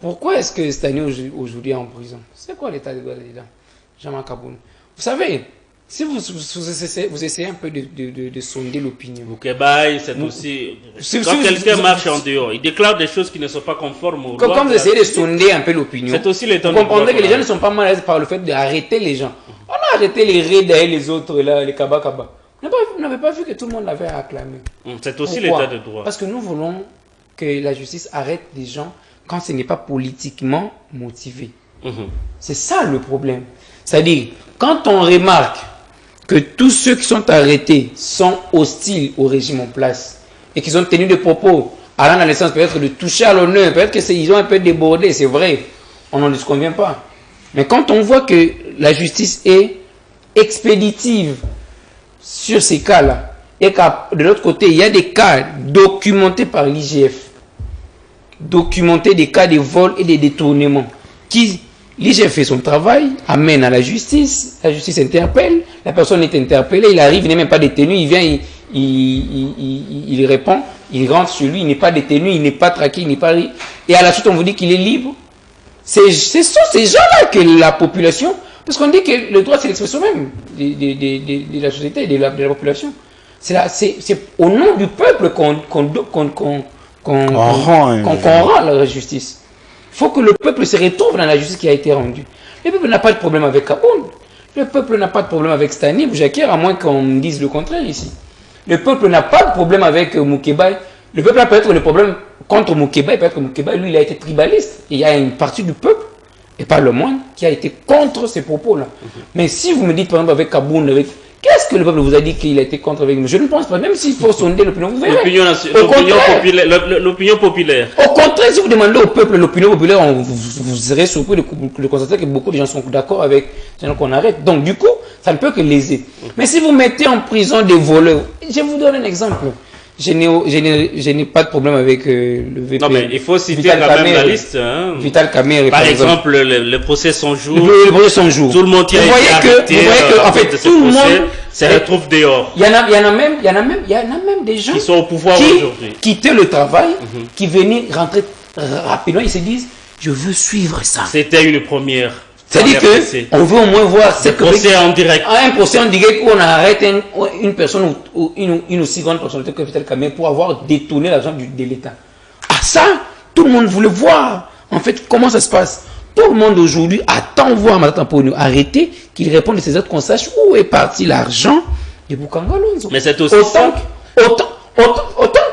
Pourquoi est-ce que Stani aujourd'hui est en prison? C'est quoi l'état des droits là-dedans? Jean-Marc Kabound. Vous savez, si vous essayez un peu de sonder l'opinion. Moukébaï, c'est aussi... Quand quelqu'un marche en dehors, il déclare des choses qui ne sont pas conformes aux lois. Comme vous essayez de sonder un peu l'opinion, c'est aussi l'état vous comprendrez que les gens ne sont pas mal à l'aise par le fait d'arrêter les gens. On a arrêté les raids et les autres, là, les Kaba. On n'avait pas vu que tout le monde l'avait acclamé. C'est aussi l'état de droit. Parce que nous voulons que la justice arrête les gens quand ce n'est pas politiquement motivé. C'est ça le problème. C'est-à-dire, quand on remarque que tous ceux qui sont arrêtés sont hostiles au régime en place et qu'ils ont tenu des propos allant dans le sens peut-être de toucher à l'honneur, peut-être qu'ils ont un peu débordé, c'est vrai, on n'en disconvient pas. Mais quand on voit que la justice est expéditive sur ces cas-là, et que de l'autre côté, il y a des cas documentés par l'IGF, documentés des cas de vol et de détournement, l'IGF fait son travail, amène à la justice interpelle, la personne est interpellée, il arrive, il n'est même pas détenu, il vient, il répond, il rentre chez lui, il n'est pas détenu, il n'est pas traqué, il n'est pas... Et à la suite, on vous dit qu'il est libre. Ce sont ces gens-là que la population... Parce qu'on dit que le droit, c'est l'expression même de la société et de la population. C'est au nom du peuple qu'on rend la justice. Il faut que le peuple se retrouve dans la justice qui a été rendue. Le peuple n'a pas de problème avec Kabound. Le peuple n'a pas de problème avec Stani Boujakera, à moins qu'on dise le contraire ici. Le peuple n'a pas de problème avec Moukébaï. Le peuple a peut-être le problème contre Moukébaï. Peut-être que Moukébaï, lui, il a été tribaliste. Et il y a une partie du peuple, et pas le moins, qui a été contre ces propos-là. Mais si vous me dites, par exemple, avec Kabound, qu'est-ce que le peuple vous a dit qu'il a été contre avec nous? Je ne pense pas, même s'il faut sonder l'opinion, vous verrez. L'opinion populaire. Au contraire, si vous demandez au peuple l'opinion populaire, vous serez surpris de constater que beaucoup de gens sont d'accord avec les gens qu'on arrête. Donc, du coup, ça ne peut que léser. Mais si vous mettez en prison des voleurs, je vous donne un exemple. Je n'ai pas de problème avec le VP. Non, mais il faut citer quand même la liste. Hein. Vital Kamerhe. Par exemple, le procès sans jour. Le procès sans jour. Tout le monde qui a été arrêté. Vous voyez que, en fait, tout le monde se retrouve dehors. Il y en a même des gens qui sont au pouvoir aujourd'hui. Qui quittaient le travail, qui venaient rentrer rapidement, ils se disent, je veux suivre ça. C'était une première. C'est-à-dire qu'on veut au moins voir ce procès en direct. Un procès en direct où on arrête une personne ou une aussi grande personnalité que Vital Kamerhe pour avoir détourné l'argent de l'État. Ah ça, tout le monde voulait voir en fait comment ça se passe. Tout le monde aujourd'hui attend voir Matata Ponyo arrêter, qu'il réponde de ses autres qu'on sache où est parti l'argent de Bokanga Lonzo. Mais c'est aussi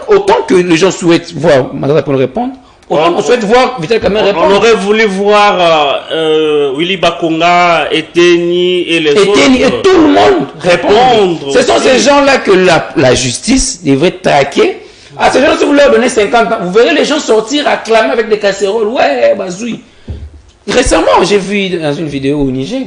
autant que les gens souhaitent voir Matata Ponyo répondre. On souhaite voir Vital Kamerhe répondre. On aurait voulu voir Willy Bakonga, Eteni et les autres. Et tout le monde répondre. Ce sont ces gens-là que la justice devrait traquer. À ces gens-là, si vous leur donnez 50 ans, vous verrez les gens sortir acclamer avec des casseroles. Ouais, Bazoui. Récemment, j'ai vu dans une vidéo au Niger,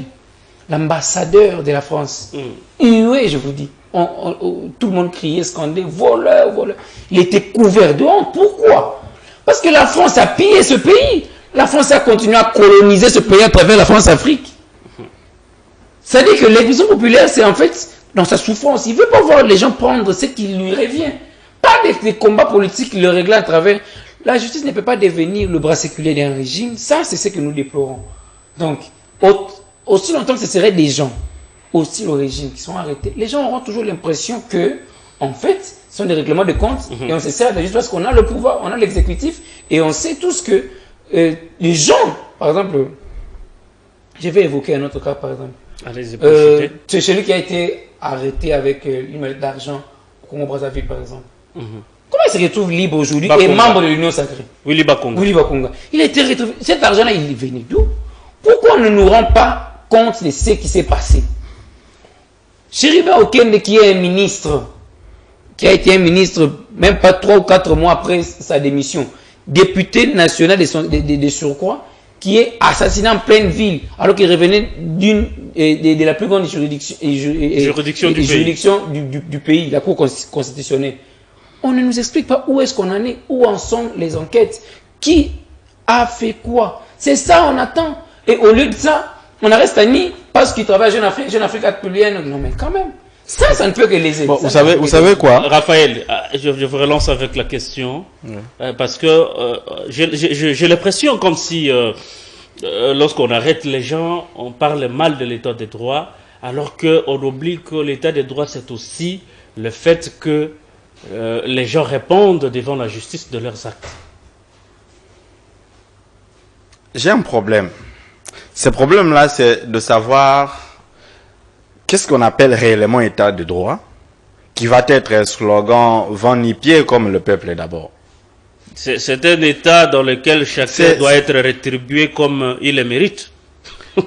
l'ambassadeur de la France. Oui, je vous dis. Tout le monde criait, scandait, voleur, voleur. Il était couvert de honte. Pourquoi? Parce que la France a pillé ce pays. La France a continué à coloniser ce pays à travers la France-Afrique. C'est-à-dire que l'expression populaire, c'est en fait dans sa souffrance. Il ne veut pas voir les gens prendre ce qui lui revient. Pas des combats politiques qui le règlent à travers. La justice ne peut pas devenir le bras séculaire d'un régime. Ça, c'est ce que nous déplorons. Donc, aussi longtemps que ce seraient des gens, aussi le régime, qui sont arrêtés, les gens auront toujours l'impression que, en fait, ce sont des règlements de compte et on se sert de juste parce qu'on a le pouvoir, on a l'exécutif et on sait tous que les gens, par exemple, je vais évoquer un autre cas, par exemple. C'est celui qui a été arrêté avec une mallette d'argent au Congo-Brazzaville, par exemple. Comment il se retrouve libre aujourd'hui et membre de l'Union sacrée? Willy Bakonga. Willy Bakonga. Il a été retrouvé. Cet argent-là, il est venu d'où? Pourquoi on ne nous rend pas compte de ce qui s'est passé? Chériba Okende, qui est un ministre, qui a été un ministre, même pas 3 ou 4 mois après sa démission, député national de surcroît, qui est assassiné en pleine ville, alors qu'il revenait de la plus grande juridiction du pays, la Cour constitutionnelle. On ne nous explique pas où est-ce qu'on en est, où en sont les enquêtes, qui a fait quoi. C'est ça on attend. Et au lieu de ça, on arrête Tani parce qu'il travaille à Jeune Afrique Atelienne. Non mais quand même, ça ne peut que les aider. Bon, vous savez quoi, Raphaël, je vous relance avec la question, parce que j'ai l'impression comme si lorsqu'on arrête les gens, on parle mal de l'état des droits, alors qu'on oublie que l'état des droits, c'est aussi le fait que les gens répondent devant la justice de leurs actes. J'ai un problème. Ce problème-là, c'est de savoir qu'est-ce qu'on appelle réellement état de droit, qui va être un slogan vent ni pied comme le peuple d'abord. C'est un état dans lequel chacun doit être rétribué comme il le mérite.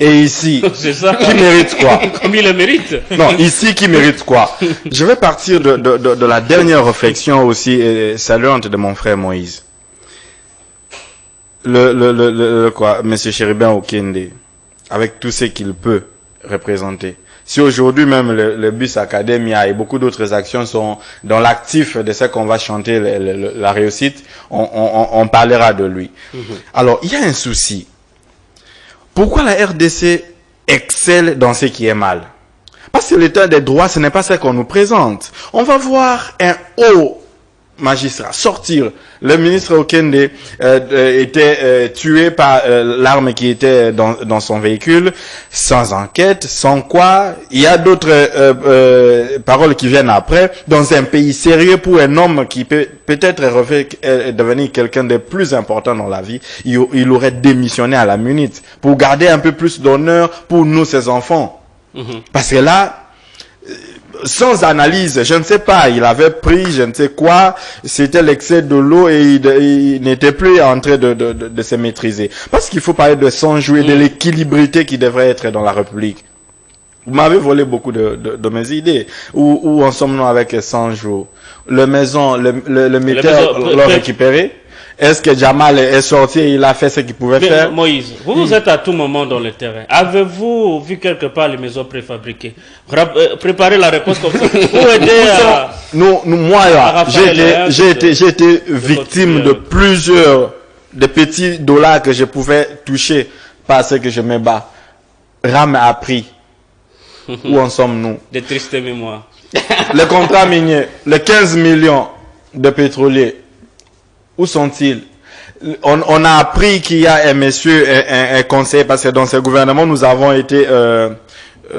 Et ici, c'est ça. Qui mérite quoi? Comme il le mérite. Non, ici, qui mérite quoi? Je vais partir de la dernière réflexion aussi saluante de mon frère Moïse. Monsieur Chéribin Okende, avec tout ce qu'il peut représenter. Si aujourd'hui même le Bus Academia et beaucoup d'autres actions sont dans l'actif de ce qu'on va chanter la réussite, on parlera de lui. Alors, il y a un souci. Pourquoi la RDC excelle dans ce qui est mal? Parce que l'état des droits, ce n'est pas ce qu'on nous présente. On va voir un haut magistrat sortir. Le ministre Okende était tué par l'arme qui était dans son véhicule, sans enquête, sans quoi. Il y a d'autres paroles qui viennent après. Dans un pays sérieux, pour un homme qui peut-être devenir quelqu'un de plus important dans la vie, il aurait démissionné à la minute pour garder un peu plus d'honneur pour nous, ses enfants. Parce que là, sans analyse, je ne sais pas, il avait pris je ne sais quoi, c'était l'excès de l'eau et il n'était plus en train de se maîtriser. Parce qu'il faut parler de sang-jouer et de l'équilibrité qui devrait être dans la République. Vous m'avez volé beaucoup de mes idées. Où en sommes-nous avec sang-jouer? Le metteur l'a récupéré? Est-ce que Jamal est sorti et il a fait ce qu'il pouvait faire? Moïse, vous êtes à tout moment dans le terrain. Avez-vous vu quelque part les maisons préfabriquées? Préparez la réponse comme ça. Moi, j'ai été victime de plusieurs de petits dollars que je pouvais toucher parce que je me bats. Ram a pris. Où en sommes-nous? Des tristes mémoires. Le contrat minier, les 15 millions de pétroliers. Où sont-ils? on a appris qu'il y a un monsieur, un conseiller, parce que dans ce gouvernement, nous avons été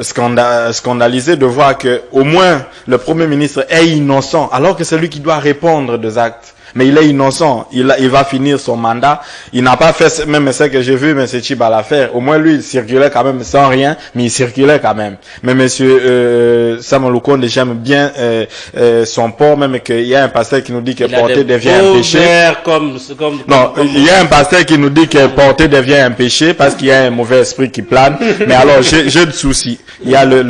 scandalisés de voir que au moins le Premier ministre est innocent, alors que c'est lui qui doit répondre des actes. Mais il est innocent, il va finir son mandat. Il n'a pas fait même ce que j'ai vu M. Chiba l'a faire. Au moins lui, il circulait quand même sans rien, mais il circulait quand même. Mais M. Samuel Lukonde, j'aime bien son port, même qu'il y a un pasteur qui nous dit que porter devient un péché. Non, il y a un pasteur qui nous dit que porter devient un péché parce qu'il y a un mauvais esprit qui plane. Mais alors, j'ai de soucis. Il y a le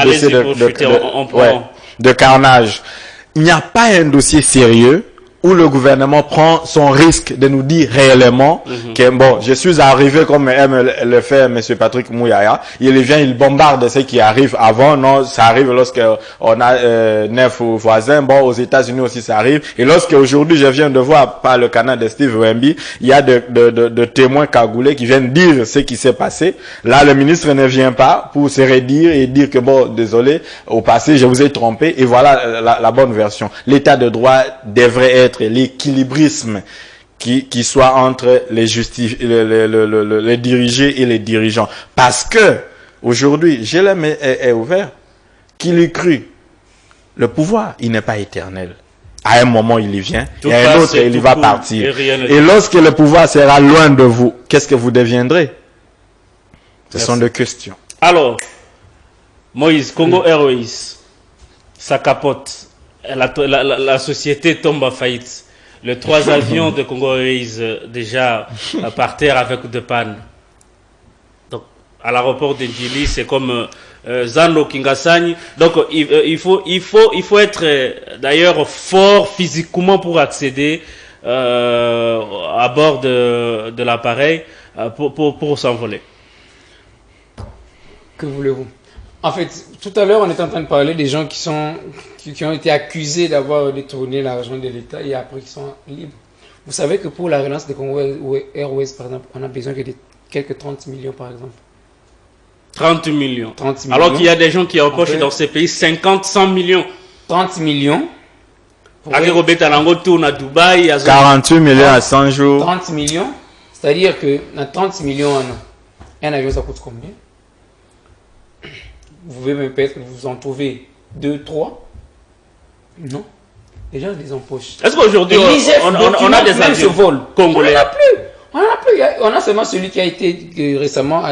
dossier de carnage. Il n'y a pas un dossier sérieux où le gouvernement prend son risque de nous dire réellement que bon, je suis arrivé comme aime le fait M. Patrick Mouyaya, il vient, il bombarde ce qui arrive avant, non, ça arrive lorsque on a 9 voisins, bon, aux États-Unis aussi ça arrive, et lorsque aujourd'hui je viens de voir par le canal de Steve Wemby, il y a de témoins cagoulés qui viennent dire ce qui s'est passé, là le ministre ne vient pas pour se redire et dire que bon, désolé, au passé je vous ai trompé, et voilà la bonne version. L'état de droit devrait être l'équilibrisme qui soit entre les dirigés et les dirigeants. Parce que, aujourd'hui, je l'aime est ouvert, qu'il y cru. Le pouvoir, il n'est pas éternel. À un moment, il y vient, et à un autre, il va partir. Et lorsque le pouvoir sera loin de vous, qu'est-ce que vous deviendrez? Ce sont des questions. Alors, Moïse, Congo Airways, ça capote. La société tombe en faillite. Les 3 avions de Congo Airways déjà par terre avec de pannes. Donc, à l'aéroport de Djili, c'est comme Zando Kingasani. Donc, il faut être d'ailleurs fort physiquement pour accéder à bord de l'appareil pour s'envoler. Que voulez-vous? En fait, tout à l'heure, on était en train de parler des gens qui ont été accusés d'avoir détourné l'argent de l'État et après qui sont libres. Vous savez que pour la relance de Congo Airways, par exemple, on a besoin que de quelques 30 millions, par exemple. 30 millions. Alors qu'il y a des gens qui empochent dans ces pays 50, 100 millions. 30 millions. 48 millions à 100 jours. 30 millions. C'est-à-dire que dans 30 millions, un avion, ça coûte combien? Vous pouvez même peut-être vous en trouver 2, 3. Non. Les gens les empochent. Est-ce qu'aujourd'hui, on a des avions congolais? On n'en a plus. On a seulement celui qui a été récemment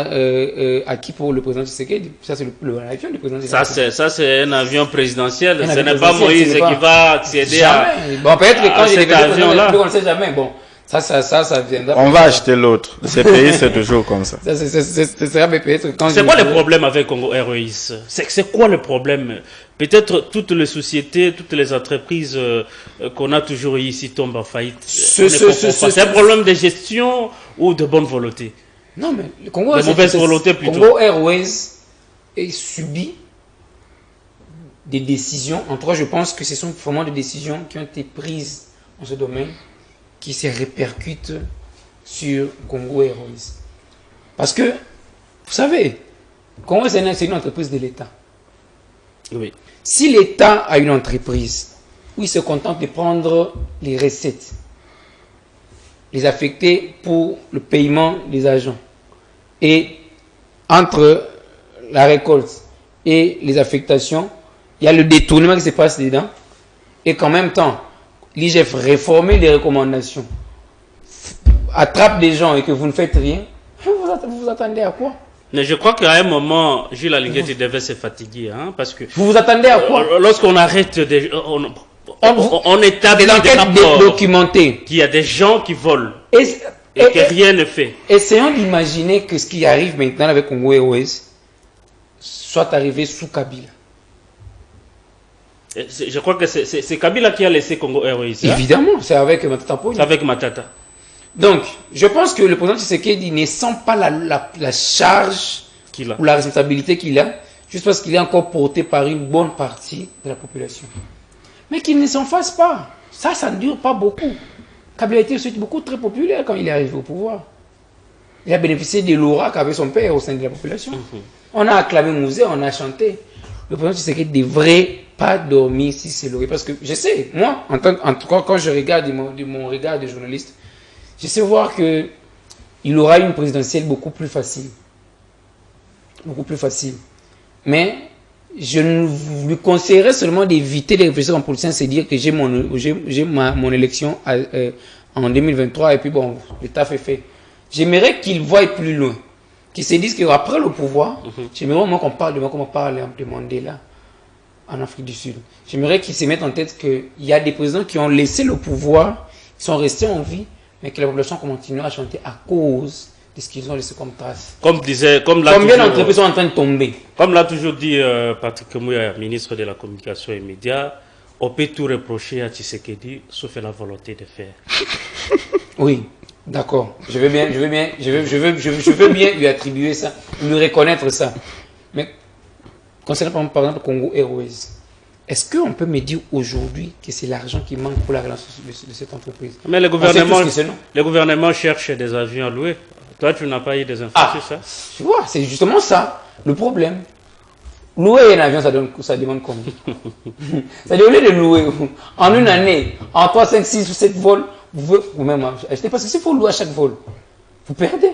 acquis pour le président Tshisekedi. Ça, c'est l'avion du président Tshisekedi. Ça, c'est un avion présidentiel. Ce n'est pas Moïse qui va accéder à bon, peut-être que quand cet avion-là. On ne sait jamais. Bon. Ça viendra. On va acheter l'autre. Ces pays, c'est toujours comme ça. C'est quoi le problème avec Congo Airways? C'est quoi le problème? Peut-être toutes les sociétés, toutes les entreprises qu'on a toujours ici tombent en faillite. C'est un problème de gestion ou de bonne volonté? Non, mais le Congo, de mauvaise volonté plutôt. Congo Airways est subi des décisions. En tout cas, je pense que ce sont vraiment des décisions qui ont été prises dans ce domaine, qui se répercute sur Congo Airways. Parce que, vous savez, Congo c'est une entreprise de l'État. Oui. Si l'État a une entreprise où il se contente de prendre les recettes, les affecter pour le paiement des agents, et entre la récolte et les affectations, il y a le détournement qui se passe dedans, et qu'en même temps, l'IGF réformer les recommandations, attrape des gens et que vous ne faites rien, vous vous attendez à quoi? Mais je crois qu'à un moment, Jules Alinguet devait se fatiguer, hein, parce que... Vous vous attendez à quoi? Lorsqu'on arrête, on établit des rapports documentés qu'il y a des gens qui volent et que rien ne fait. Essayons d'imaginer que ce qui arrive maintenant avec Congo Airways soit arrivé sous Kabila. Je crois que c'est Kabila qui a laissé Congo Airways. Évidemment, c'est avec Matata Ponyo. C'est avec Matata. Donc, je pense que le président Tshisekedi ne sent pas la charge ou la responsabilité qu'il a, juste parce qu'il est encore porté par une bonne partie de la population. Mais qu'il ne s'en fasse pas. Ça ne dure pas beaucoup. Kabila a été ensuite beaucoup très populaire quand il est arrivé au pouvoir. Il a bénéficié de l'aura qu'avait son père au sein de la population. On a acclamé Mouzé, on a chanté. Le président Tshisekedi ne devrait pas dormir si c'est l'oreille. Parce que je sais, moi, en tout cas, quand je regarde de mon regard de journaliste, Je sais voir que il aura une présidentielle beaucoup plus facile. Beaucoup plus facile. Mais je lui conseillerais seulement d'éviter les réflexions en politicien, c'est dire que j'ai mon élection en 2023 et puis bon, le taf est fait. J'aimerais qu'il voie plus loin. Qu'ils se disent qu'après le pouvoir, j'aimerais au moins qu'on parle de moi comme on parle de Mandela en Afrique du Sud. J'aimerais qu'ils se mettent en tête qu'il y a des présidents qui ont laissé le pouvoir, qui sont restés en vie, mais que la population continue à chanter à cause de ce qu'ils ont laissé comme trace. Combien d'entreprises sont en train de tomber? Comme l'a toujours dit Patrick Mouya, ministre de la Communication et Médias, on peut tout reprocher à Tshisekedi, sauf la volonté de faire. Oui, d'accord. Je veux bien lui attribuer ça, lui reconnaître ça. Mais concernant par exemple Congo Airways, est-ce qu'on peut me dire aujourd'hui que c'est l'argent qui manque pour la relance de cette entreprise? Mais le gouvernement cherche des avions à louer. Toi, tu n'as pas eu des infos sur ça? Tu vois, c'est justement ça le problème. Louer un avion, ça demande combien? C'est-à-dire, au lieu de louer en une année, en 3, 5, 6 ou 7 vols, vous pouvez même acheter. Parce que s'il faut louer à chaque vol, vous perdez.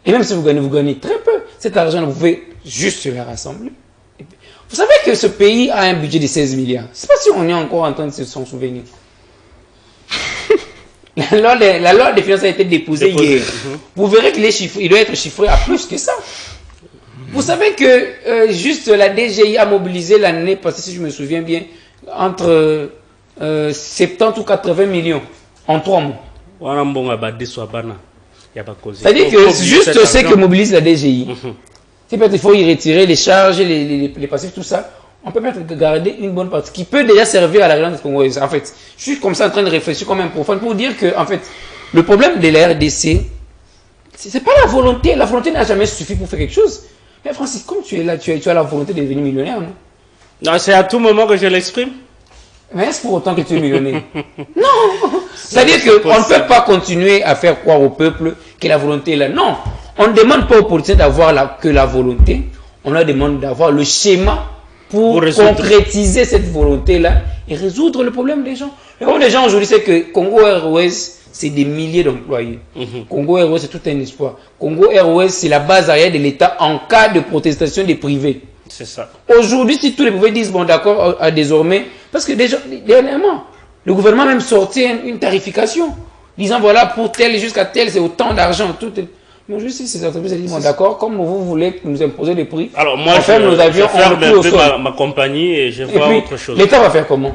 Et même si vous gagnez très peu. Cet argent, vous pouvez juste le rassembler. Vous savez que ce pays a un budget de 16 milliards. Je ne sais pas si on est encore en train de s'en souvenir. La loi des finances a été déposée hier. Vous verrez qu'il doit être chiffré à plus que ça. Vous savez que juste la DGI a mobilisé l'année passée, si je me souviens bien, entre 70 ou 80 millions en 3 mois. C'est-à-dire que juste ce que mobilise la DGI. Peut-être il faut y retirer les charges, les passifs, tout ça. On peut peut-être garder une bonne partie qui peut déjà servir à la relance congolaise. En fait, je suis comme ça en train de réfléchir comme un profane pour dire que, en fait, le problème de la RDC, c'est pas la volonté. La volonté n'a jamais suffi pour faire quelque chose. Mais Francis, comme tu es là, tu as la volonté de devenir millionnaire, non? Non, c'est à tout moment que je l'exprime. Mais est-ce pour autant que tu es millionnaire? Non. C'est-à-dire qu'on ne peut pas continuer à faire croire au peuple que la volonté est là. Non. On ne demande pas aux politiciens d'avoir que la volonté. On leur demande d'avoir le schéma pour concrétiser cette volonté-là et résoudre le problème des gens. Le problème des gens aujourd'hui, c'est que Congo Airways, c'est des milliers d'employés. Congo Airways, c'est tout un espoir. Congo Airways, c'est la base arrière de l'État en cas de protestation des privés. C'est ça. Aujourd'hui, si tous les privés disent, bon d'accord, désormais, parce que déjà, dernièrement, le gouvernement a même sorti une tarification, disant voilà, pour tel jusqu'à tel, c'est autant d'argent. Mais aujourd'hui, ces entreprises disent, bon d'accord, comme vous voulez nous imposer les prix, alors moi, on ferme nos avions, on ferme ma compagnie et je vois autre chose. L'État va faire comment?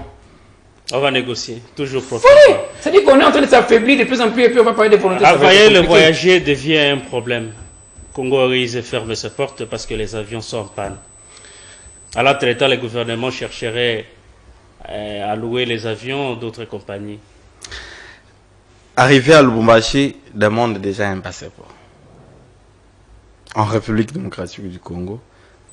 On va négocier, toujours profiter. C'est-à-dire qu'on est en train de s'affaiblir de plus en plus et puis on va parler de volonté. Voyez, le voyager devient un problème. Congo Airways ferme ses portes parce que les avions sont en panne. À la traitant, le gouvernement chercherait à louer les avions d'autres compagnies. Arriver à Lubumbashi demande déjà un passeport. En République démocratique du Congo,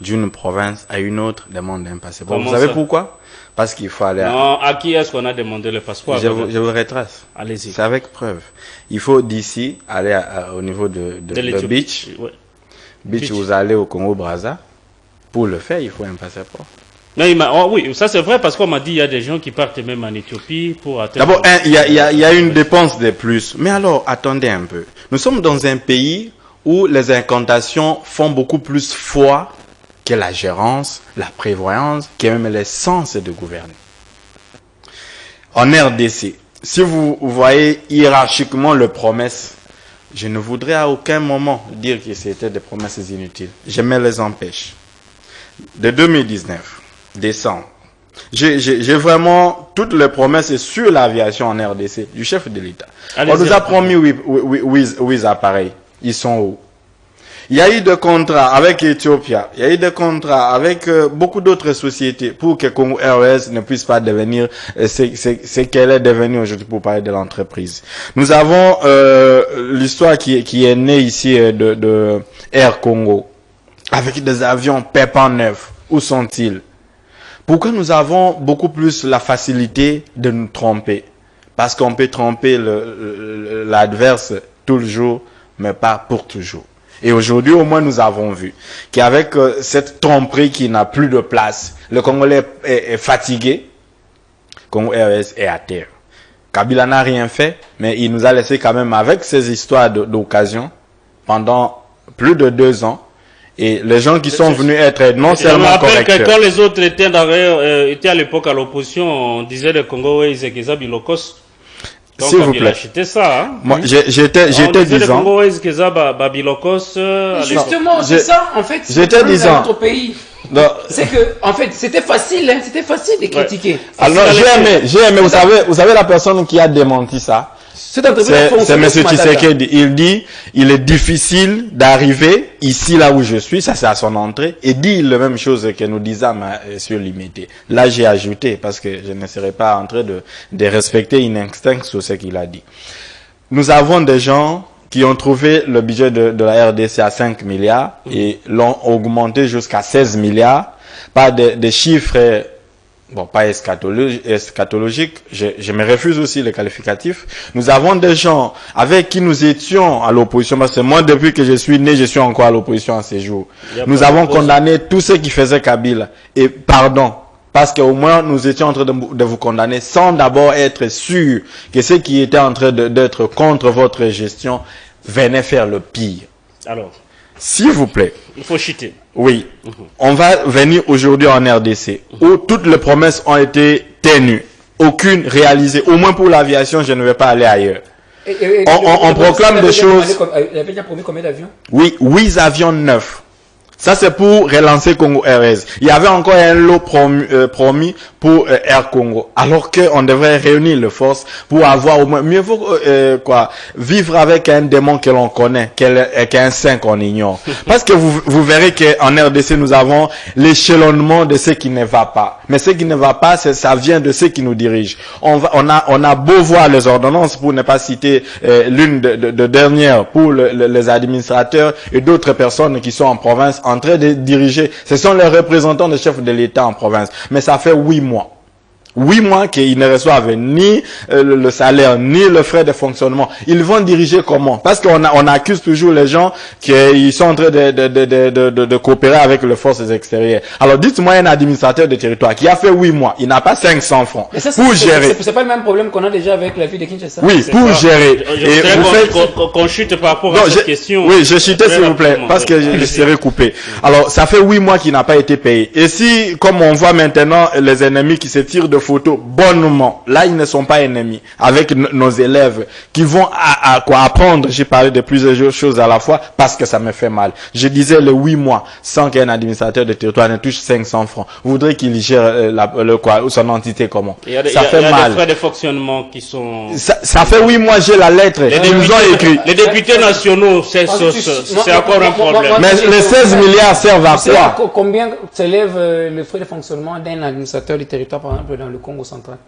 d'une province à une autre, demande un passeport. Vous savez pourquoi? Parce qu'il faut aller à qui est-ce qu'on a demandé le passeport? Je vous retrace. Allez-y. C'est avec preuve. Il faut d'ici aller au niveau de Beach. Ouais. Beach, vous allez au Congo-Brazza. Pour le faire, il faut un passeport. Non, oui, ça c'est vrai parce qu'on m'a dit qu'il y a des gens qui partent même en Éthiopie pour atteindre... D'abord, il y a une dépense de plus. Mais alors, attendez un peu. Nous sommes dans un pays où les incantations font beaucoup plus foi que la gérance, la prévoyance, que même l'essence de gouverner. En RDC, si vous voyez hiérarchiquement les promesses, je ne voudrais à aucun moment dire que c'était des promesses inutiles. Je me les empêche. De 2019, décembre, j'ai vraiment toutes les promesses sur l'aviation en RDC du chef de l'État. On nous a promis 8 appareils. Ils sont où? Il y a eu des contrats avec Ethiopia, il y a eu des contrats avec beaucoup d'autres sociétés pour que Congo Airways ne puisse pas devenir ce qu'elle est devenue aujourd'hui pour parler de l'entreprise. Nous avons l'histoire qui est née ici de Air Congo. Avec des avions pépins neufs, où sont-ils? Pourquoi nous avons beaucoup plus la facilité de nous tromper? Parce qu'on peut tromper l'adverse tout le jour, mais pas pour toujours. Et aujourd'hui, au moins, nous avons vu qu'avec cette tromperie qui n'a plus de place, le Congolais est fatigué, Congo Airways est à terre. Kabila n'a rien fait, mais il nous a laissé quand même avec ces histoires d'occasion pendant plus de 2 ans. Et les gens qui sont venus être non seulement correcteurs. Que quand les autres étaient à l'époque à l'opposition, on disait le Congolais et Keza Bilokos. S'il vous plaît. C'était ça. Hein? Moi, j'étais disant. Justement, c'est ça, en fait. J'étais disant. Notre pays. C'est que, en fait, c'était facile, hein, c'était facile de critiquer. Alors, j'ai aimé, vous savez la personne qui a démenti ça. C'est M. Tshisekedi. Il dit, il est difficile d'arriver ici, là où je suis, ça c'est à son entrée, et dit la même chose que nous disâmes sur l'imité. Là, j'ai ajouté, parce que je ne serai pas en train de respecter une instinct sur ce qu'il a dit. Nous avons des gens qui ont trouvé le budget de la RDC à 5 milliards et l'ont augmenté jusqu'à 16 milliards par des chiffres. Bon, pas eschatologique, je me refuse aussi les qualificatifs. Nous avons des gens avec qui nous étions à l'opposition, parce que moi, depuis que je suis né, je suis encore à l'opposition à ces jours. Nous avons condamné tous ceux qui faisaient Kabila. Et pardon, parce qu'au moins, nous étions en train de vous condamner sans d'abord être sûrs que ceux qui étaient en train d'être contre votre gestion venaient faire le pire. Alors, s'il vous plaît. Il faut chuter. Oui. On va venir aujourd'hui en RDC où toutes les promesses ont été tenues. Aucune réalisée. Au moins pour l'aviation, je ne vais pas aller ailleurs. On proclame des choses. Il avait déjà promis combien d'avions? Oui, 8 avions neufs. Ça, c'est pour relancer Congo Airways. Il y avait encore un lot promis pour Air Congo. Alors qu'on devrait réunir les forces pour avoir au moins, mieux vaut, vivre avec un démon que l'on connaît, qu'un saint qu'on ignore. Parce que vous verrez qu'en RDC, nous avons l'échelonnement de ce qui ne va pas. Mais ce qui ne va pas, ça vient de ceux qui nous dirigent. On a beau voir les ordonnances, pour ne pas citer l'une de dernières, pour les administrateurs et d'autres personnes qui sont en province, en train de diriger. Ce sont les représentants des chefs de l'État en province. Mais ça fait 8 mois. 8 mois qu'ils ne reçoivent ni le salaire, ni le frais de fonctionnement. Ils vont diriger comment? Parce qu'on accuse toujours les gens qu'ils sont en train de coopérer avec les forces extérieures. Alors dites-moi un administrateur de territoire qui a fait 8 mois, il n'a pas 500 francs pour gérer. C'est pas le même problème qu'on a déjà avec la ville de Kinshasa. Oui, pour gérer. Et qu'on chute par rapport à cette question. Oui, je chutais s'il vous plaît, parce que je serai coupé. Alors ça fait 8 mois qu'il n'a pas été payé. Et si, comme on voit maintenant, les ennemis qui se tirent de photos bonnement, là ils ne sont pas ennemis, avec nos élèves qui vont apprendre. J'ai parlé de plusieurs choses à la fois parce que ça me fait mal. Je disais les 8 mois sans qu'un administrateur de territoire ne touche 500 francs. Vous voudrez qu'il gère son entité comment? Ça fait mal. Il y a des frais de fonctionnement qui sont... Ça fait 8 mois, j'ai la lettre. Ils nous ont écrit. Les députés nationaux, c'est encore un problème. Mais les 16 milliards servent à quoi? Combien s'élève le frais de fonctionnement d'un administrateur du territoire, par exemple, dans le Congo central?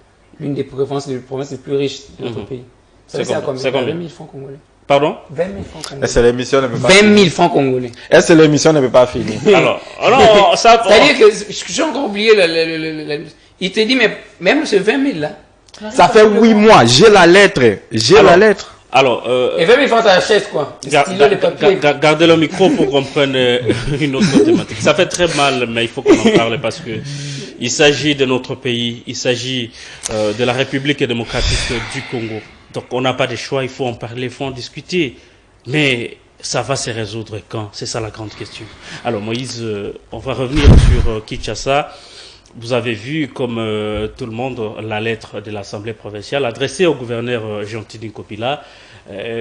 L'une des provinces les plus riches de notre pays. C'est combien? 20 000 francs congolais. Pardon? 20 000 francs congolais. Est-ce que l'émission ne peut pas 20 000 francs congolais. Est-ce que l'émission ne peut pas finir? Alors, ça... C'est-à-dire que j'ai encore oublié il te dit, mais même ce 20 000 là. Ça fait 8 mois, j'ai la lettre. La lettre. Alors, et 20 000 francs à la chaise, quoi. Gardez le micro pour qu'on prenne une autre thématique. Ça fait très mal, mais il faut qu'on en parle parce que il s'agit de notre pays, il s'agit de la République démocratique du Congo. Donc on n'a pas de choix, il faut en parler, il faut en discuter. Mais ça va se résoudre quand? C'est ça la grande question. Alors Moïse, on va revenir sur Kinshasa. Vous avez vu, comme tout le monde, la lettre de l'Assemblée provinciale adressée au gouverneur Jean-Tini Kopila,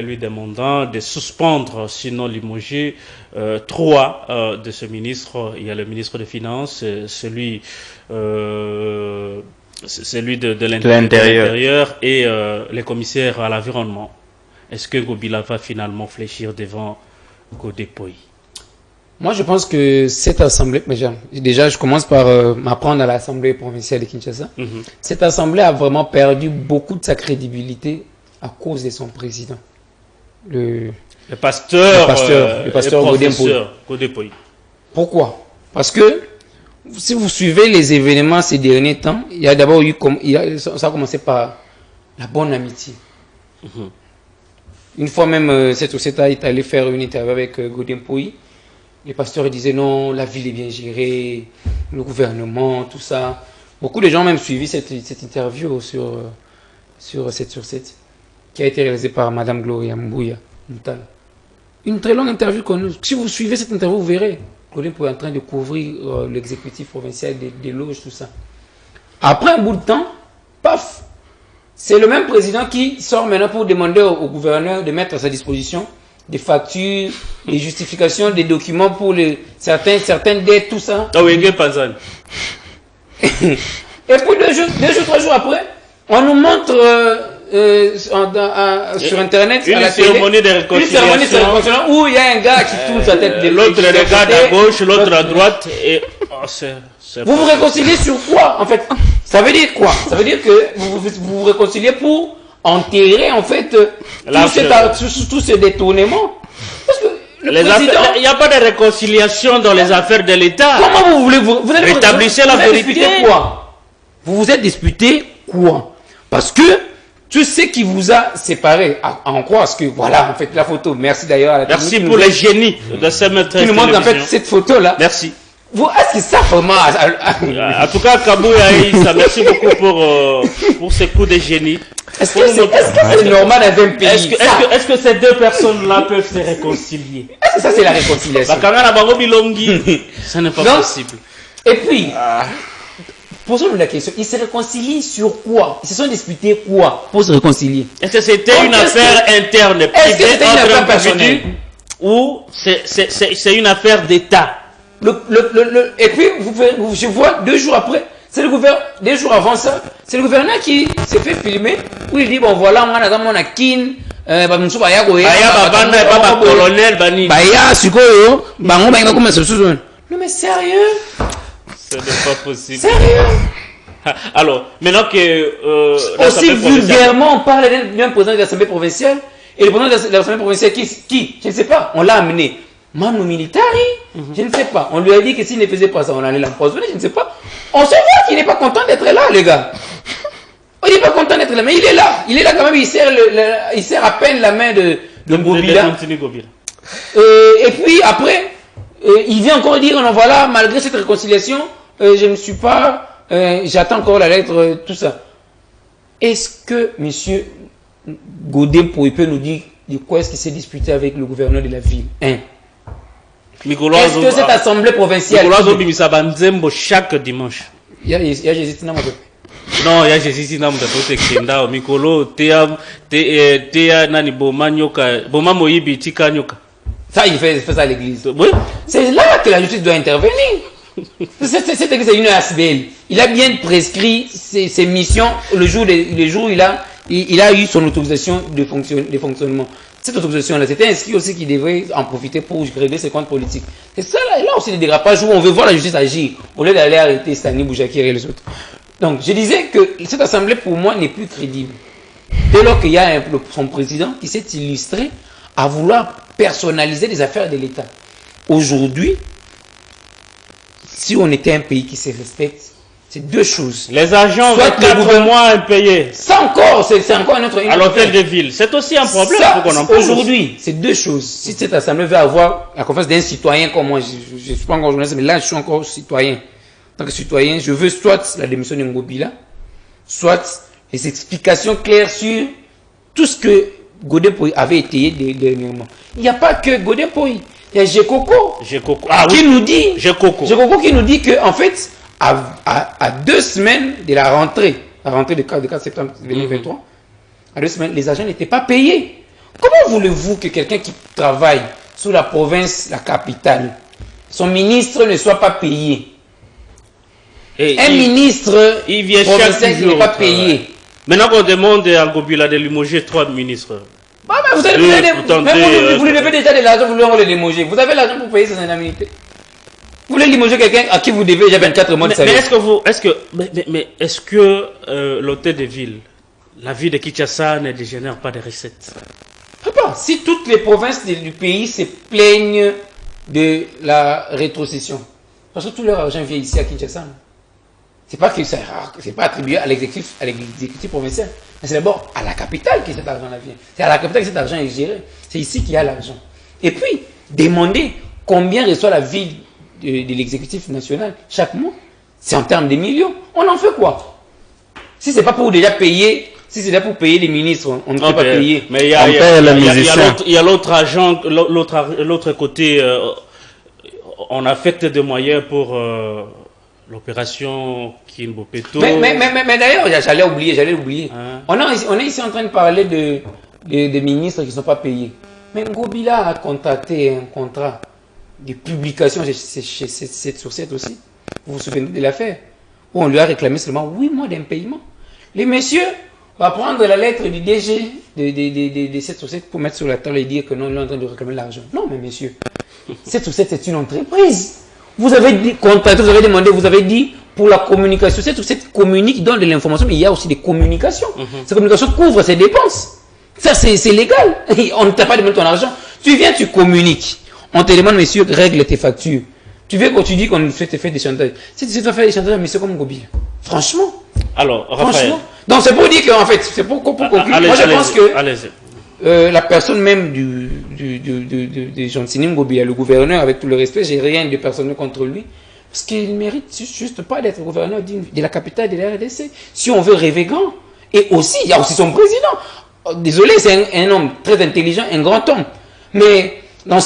lui demandant de suspendre, sinon limoger, 3 de ce ministre. Il y a le ministre des Finances, celui de l'Intérieur et les commissaires à l'environnement. Est-ce que Kopila va finalement fléchir devant Godepoi? Moi, je pense que cette assemblée, déjà, je commence par m'apprendre à l'assemblée provinciale de Kinshasa. Cette assemblée a vraiment perdu beaucoup de sa crédibilité à cause de son président. Le pasteur Godepoi. Pourquoi? Parce que si vous suivez les événements ces derniers temps, il y a d'abord eu, ça a commencé par la bonne amitié. Une fois même, cette société est allée faire une interview avec Godepoi. Les pasteurs disaient non, la ville est bien gérée, le gouvernement, tout ça. Beaucoup de gens ont même suivi cette interview sur sur 7 sur 7, qui a été réalisé par Madame Gloria Mbouya Moutal. Une très longue interview. Si vous suivez cette interview, vous verrez. Gloria est en train de couvrir l'exécutif provincial des loges, tout ça. Après un bout de temps, paf, c'est le même président qui sort maintenant pour demander au gouverneur de mettre à sa disposition des factures, des justifications, des documents pour certaines dettes, tout ça. Ah oui, Pazan. Et puis 2 jours, 3 jours après, on nous montre sur Internet, une cérémonie de réconciliation où il y a un gars qui tourne sa tête. L'autre regarde à gauche, l'autre à droite. Et vous vous réconciliez sur quoi, en fait? Ça veut dire quoi? Ça veut dire que vous vous réconciliez pour enterrer, en fait, tout ce détournement. Parce que le président... Il n'y a pas de réconciliation dans les affaires de l'État. Comment vous voulez... Vous rétablissez la vérité. Quoi? Vous vous êtes disputé quoi? Parce que tout ce qui vous a séparé, en croit ce que, voilà, en fait, la photo. Merci d'ailleurs à la Merci pour les génies de ce matin. Qui nous montre en fait cette photo-là. Merci. Est-ce que ça vraiment... En tout cas, Kabou et Aïssa, merci beaucoup pour ce coup de génie. Est-ce que c'est normal dans un pays? Est-ce que ces deux personnes-là peuvent se réconcilier? Est-ce que ça c'est la réconciliation? Ça n'est pas possible. Et puis, posons-nous la question, ils se réconcilient sur quoi? Ils se sont disputés quoi pour se réconcilier? Est-ce que c'était une affaire interne privée entre un personnel ou c'est une affaire d'État? Et puis, je vois 2 jours après, c'est le gouverneur, 2 jours avant ça, c'est le gouverneur qui s'est fait filmer, où il dit, bon voilà, on a kin, non mais sérieux? Ce n'est pas possible. Sérieux? Alors, maintenant que... aussi vulgairement, on parle d'un président de l'Assemblée provinciale, et le président de l'Assemblée provinciale qui, je ne sais pas, on l'a amené. Manu Militari, je ne sais pas. On lui a dit que s'il ne faisait pas ça, on allait l'empoisonner, je ne sais pas. On se voit qu'il n'est pas content d'être là, les gars. Il n'est pas content d'être là, mais il est là. Il est là quand même, il serre à peine la main de Gobila. Et puis après, il vient encore dire, non voilà, malgré cette réconciliation, je ne suis pas, j'attends encore la lettre, tout ça. Est-ce que M. Godin peut nous dire de quoi est-ce qu'il s'est disputé avec le gouverneur de la ville? Est-ce que cette assemblée provinciale... chaque dimanche. Il y a Jésus Tina Mopepe. Non, il y a Jésus Tina Mopepe. Mikolo, Théa, Nani, Boma, Nyoka, Boma Moïbi, Tika, Nyoka. Ça, il fait ça à l'église. Oui. C'est là que la justice doit intervenir. C'est une ASBL. Il a bien prescrit ses missions le jour où il a eu son autorisation de fonctionnement. Cette autorisation-là, c'était inscrit aussi qu'il devrait en profiter pour régler ses comptes politiques. Et ça, là aussi, des dérapages où on veut voir la justice agir, au lieu d'aller arrêter Stani Boujakir et les autres. Donc, je disais que cette assemblée, pour moi, n'est plus crédible. Dès lors qu'il y a son président qui s'est illustré à vouloir personnaliser les affaires de l'État. Aujourd'hui, si on était un pays qui se respecte, c'est 2 choses. Les agents ont 4 mois impayés. C'est encore un autre... À l'hôtel de ville. C'est aussi un problème. Aujourd'hui, c'est 2 choses. Si cette assemblée veut avoir la confiance d'un citoyen comme moi, je ne suis pas encore journaliste, mais là, je suis encore citoyen. En tant que citoyen, je veux soit la démission de Ngobila, soit les explications claires sur tout ce que Godin Poy avait étayé dernièrement. Il n'y a pas que Godin Poy. Il y a Gekoko qui nous dit... Gekoko qui nous dit que, en fait... À 2 semaines de la rentrée du 4 septembre 2023, à 2 semaines, les agents n'étaient pas payés. Comment voulez-vous que quelqu'un qui travaille sous la province, la capitale, son ministre ne soit pas payé? Un ministre provincial qui n'est pas payé. Maintenant qu'on demande à Gobila de limoger 3 ministres. Vous lui devez déjà de l'argent, vous voulez le limoger. Vous avez l'argent pour payer ses indemnités. Vous voulez limoger quelqu'un à qui vous devez déjà 24 mois de salaire. Mais est-ce que l'hôtel de ville, la ville de Kinshasa ne dégénère pas de recettes? Papa, si toutes les provinces du pays se plaignent de la rétrocession, parce que tout leur argent vient ici à Kinshasa. C'est pas que c'est pas attribué à l'exécutif provincial, mais c'est d'abord à la capitale que cet argent-là vient. C'est à la capitale que cet argent est géré. C'est ici qu'il y a l'argent. Et puis, demandez combien reçoit la ville de l'exécutif national chaque mois, c'est en termes de millions. On en fait quoi? Si c'est pas pour déjà payer Si c'est là pour payer les ministres, on ne peut pas payer. Mais il y a l'autre agent, l'autre côté, on affecte des moyens pour l'opération Kimbopeto. Mais d'ailleurs, j'allais oublier. Hein? On est ici en train de parler des ministres qui ne sont pas payés. Mais Ngobila a contracté un contrat de publication chez 7 sur 7 aussi. Vous vous souvenez de l'affaire? Où on lui a réclamé seulement 8 mois d'impayement. Les messieurs vont prendre la lettre du DG de 7 sur 7 pour mettre sur la table et dire que non, il est en train de réclamer l'argent. Non, mais messieurs, 7 sur 7, c'est une entreprise. Vous avez contacté, vous avez demandé, vous avez dit pour la communication. 7 sur 7 communique, donne de l'information, mais il y a aussi des communications. Ces communications couvrent ses dépenses. Ça, c'est légal. On ne t'a pas demandé ton argent. Tu viens, tu communiques. On te demande, monsieur, règle tes factures. Tu veux quand tu dis qu'on fait des chantages. Si tu dois faire des chantages à monsieur comme Ngobila. Franchement. Alors, Raphaël. Donc, c'est pour dire qu'en fait, c'est pour conclure. Moi, je pense que la personne même de Jean-Tini Ngobila, le gouverneur, avec tout le respect, j'ai rien de personnel contre lui. Parce qu'il ne mérite juste pas d'être gouverneur de la capitale de la RDC. Si on veut rêver grand. Et aussi, il y a aussi son président. Désolé, c'est un homme très intelligent, un grand homme. Mais dans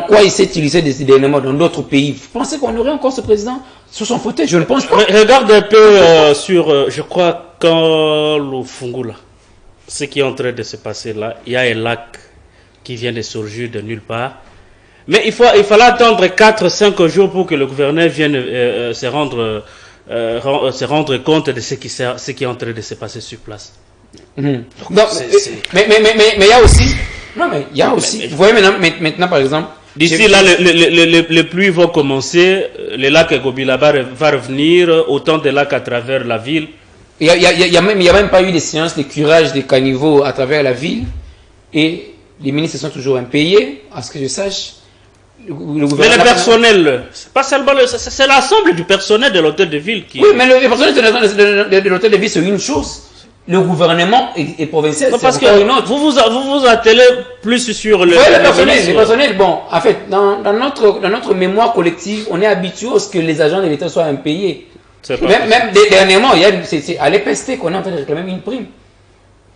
quoi il s'est utilisé dernièrement dans d'autres pays, vous pensez qu'on aurait encore ce président sur son fauteuil? Je ne pense pas. Regarde un peu sur, je crois, quand le Fungula, ce qui est en train de se passer là, il y a un lac qui vient de surgir de nulle part. Mais il fallait attendre 4-5 jours pour que le gouverneur vienne se rendre compte de ce qui est en train de se passer sur place. Mais il y a aussi... Non, mais il y a aussi... Vous voyez maintenant par exemple... D'ici là, les pluies vont commencer, le lac Ngobila va revenir, autant de lacs à travers la ville. Il n'y a même pas eu des séances de curage des caniveaux à travers la ville. Et les ministres sont toujours impayés, à ce que je sache. Mais le personnel, c'est pas seulement c'est l'ensemble du personnel de l'hôtel de ville qui... Oui, mais le personnel de l'hôtel de ville, c'est une chose. Le gouvernement est provincial, parce que une autre. Vous vous attelez plus sur le... Oui, le personnel, bon, en fait, dans notre mémoire collective, on est habitué à ce que les agents de l'État soient impayés. Même dernièrement, il y a à l'EPST qu'on est en train de réclamer une prime.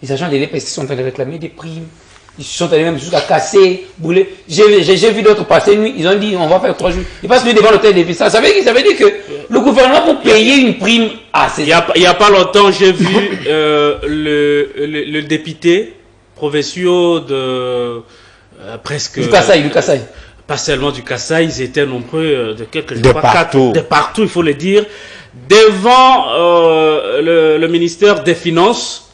Les agents de l'EPST sont en train de réclamer des primes. Ils sont allés même jusqu'à casser, brûler. J'ai vu d'autres passer nuit. Ils ont dit on va faire 3 jours. Ils passent nuit devant l'hôtel de ville. Ça veut dire que le gouvernement pour payer une prime à ces... Il y a pas longtemps, j'ai vu le député provinciaux de presque... Du Kasaï. Pas seulement du Kasaï, ils étaient nombreux de quelques... De partout. De partout, il faut le dire. Devant le ministère des Finances,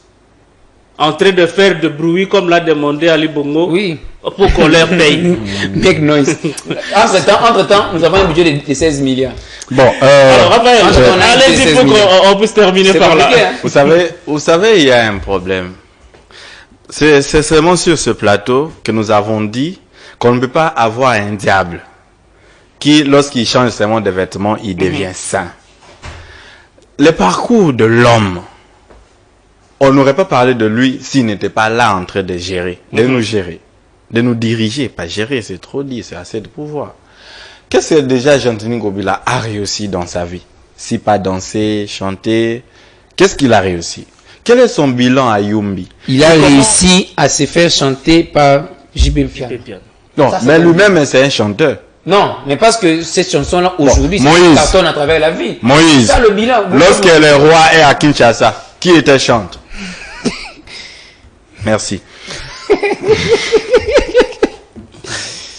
en train de faire de bruit comme l'a demandé Ali Bongo, oui, pour qu'on leur paye. Make noise. Entre-temps, nous avons un budget de 16 milliards. Bon, alors Raphaël, allez-y pour qu'on puisse terminer par là. Hein. Vous savez, il y a un problème. C'est seulement sur ce plateau que nous avons dit qu'on ne peut pas avoir un diable qui, lorsqu'il change seulement de vêtements, il devient saint. Le parcours de l'homme, on n'aurait pas parlé de lui s'il n'était pas là en train de gérer, de nous gérer, de nous diriger. Pas gérer, c'est trop dit, c'est assez de pouvoir. Qu'est-ce que déjà Jean-Tini Ngobila a réussi dans sa vie? Si pas danser, chanter, qu'est-ce qu'il a réussi? Quel est son bilan à Yumbi? Il a réussi à se faire chanter par JB Piano. Non, mais lui-même, c'est un chanteur. Non, mais parce que cette chanson-là, aujourd'hui, c'est cartonne à travers la vie. Moïse, ça, le bilan, lorsque le roi est à Kinshasa, qui était chante? Merci.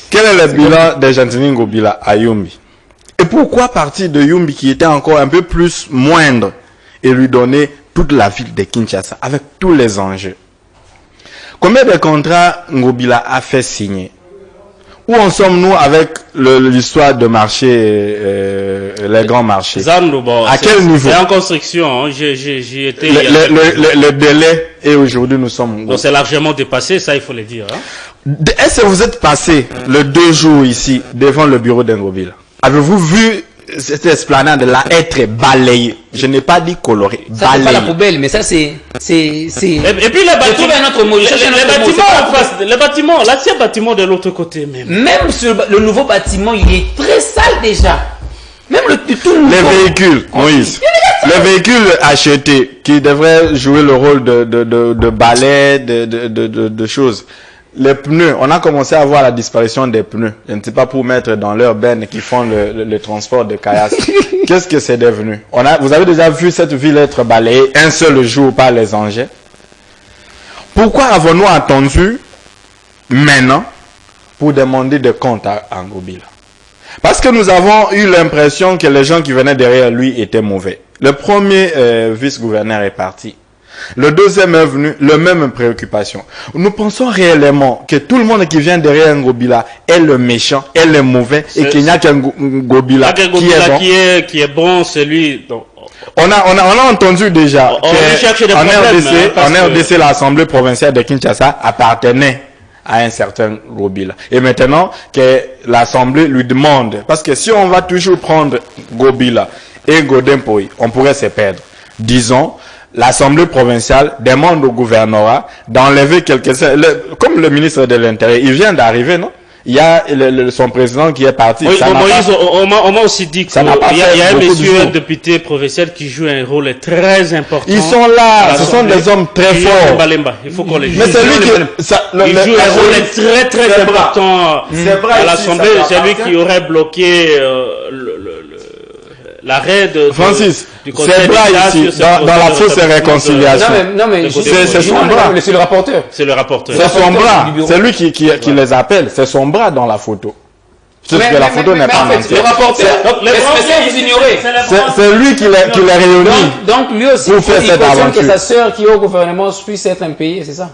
Quel est le bilan de Jean-Tini Ngobila à Yumbi? Et pourquoi partir de Yumbi qui était encore un peu plus moindre et lui donner toute la ville de Kinshasa avec tous les enjeux? Combien de contrats Ngobila a fait signer? Où en sommes-nous avec l'histoire de marché, les grands marchés? À quel niveau? C'est en construction. Hein. J'y étais. Le délai, et aujourd'hui nous sommes... Donc c'est largement dépassé, ça il faut le dire. Hein. Est-ce que vous êtes passé le 2 jours ici devant le bureau d'Ngobila? Avez-vous vu cette esplanade-là être balayée? Je n'ai pas dit colorée. Ça c'est pas la poubelle, mais ça c'est... Et puis les bâtiments, l'ancien bâtiment de l'autre côté même. Même sur le nouveau bâtiment, il est très sale déjà. Même le tout nouveau. Les véhicules, Moïse. Le véhicule acheté, qui devrait jouer le rôle de balai, de choses. Les pneus, on a commencé à voir la disparition des pneus. Je ne sais pas pour mettre dans leurs bennes qui font le transport de caillasse. Qu'est-ce que c'est devenu? Vous avez déjà vu cette ville être balayée un seul jour par les engins? Pourquoi avons-nous attendu maintenant pour demander des comptes à Ngobila? Parce que nous avons eu l'impression que les gens qui venaient derrière lui étaient mauvais. Le premier vice-gouverneur est parti. Le deuxième est venu, le même préoccupation. Nous pensons réellement que tout le monde qui vient derrière Ngobila est le méchant, est le mauvais, et qu'il n'y a qu'un Ngobila qui est bon, c'est lui. Donc, on a entendu déjà en RDC, l'Assemblée provinciale de Kinshasa appartenait à un certain Ngobila. Et maintenant que l'Assemblée lui demande, parce que si on va toujours prendre Ngobila et Godin Poy, on pourrait se perdre. Disons, l'Assemblée provinciale demande au gouvernorat d'enlever comme le ministre de l'Intérieur, il vient d'arriver, non? Il y a son président qui est parti. Oui, Moïse, on m'a aussi dit qu'il y a un monsieur, un député provincial qui joue un rôle très important. Ils sont là, ce sont des hommes très forts. Il faut qu'on les juge. Mais c'est lui qui... Il joue un rôle très important à l'Assemblée. C'est lui qui aurait bloqué l'arrêt Francis, c'est bras ici, dans la fausse réconciliation. Non, mais c'est son bras. C'est le rapporteur. C'est le rapporteur. C'est son bras. C'est lui qui les appelle. C'est son bras dans la photo. Sauf que la photo n'est pas entière. Le rapporteur. Vous ignorez. C'est lui qui les réunit. Donc lui aussi, il faut que sa sœur qui est au gouvernement puisse être impayée, c'est ça?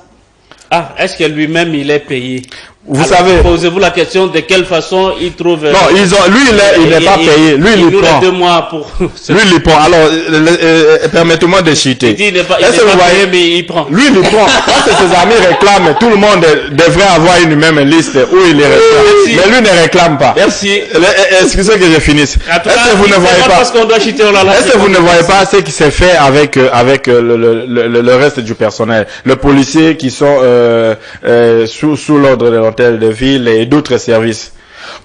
Ah, est-ce que lui-même il est payé? Vous savez. Posez-vous la question de quelle façon il trouve. Non, il n'est pas payé. Lui, il prend. 2 mois pour. Lui, il prend. Alors, permettez-moi de citer. Il dit, il n'est pas payé, mais il prend. Lui, il prend. Quand ses amis réclament, tout le monde devrait avoir une même liste où il les réclame. Mais lui ne réclame pas. Merci. Excusez que je finisse. Est-ce que vous ne voyez pas? Est-ce que vous ne voyez pas ce qui s'est fait avec le reste du personnel? Les policiers qui sont sous l'ordre de l'hôtel de ville et d'autres services.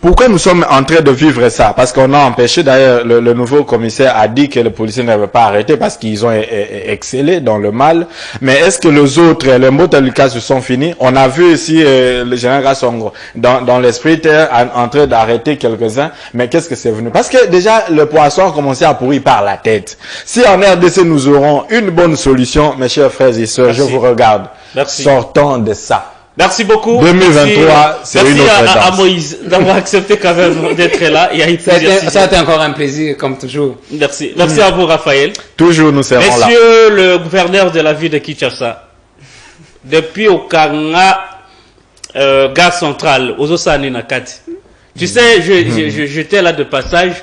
Pourquoi nous sommes en train de vivre ça? Parce qu'on a empêché, d'ailleurs, le nouveau commissaire a dit que les policiers n'avaient pas arrêté parce qu'ils ont excellé dans le mal. Mais est-ce que les autres, les mots de Lucas se sont finis? On a vu ici le général Gassongo dans l'esprit en train d'arrêter quelques-uns. Mais qu'est-ce que c'est venu? Parce que déjà, le poisson a commencé à pourrir par la tête. Si en RDC nous aurons une bonne solution, mes chers frères et sœurs, je vous regarde. Merci. Sortons de ça. Merci beaucoup. 2023, c'est une autre Merci à Moïse d'avoir accepté quand même d'être là. Ça a été encore un plaisir, comme toujours. Merci. Merci à vous, Raphaël. Toujours, nous serons là. Monsieur le gouverneur de la ville de Kinshasa, depuis Okanga, gare centrale, Ozosani Nakati. Tu sais, j'étais là de passage.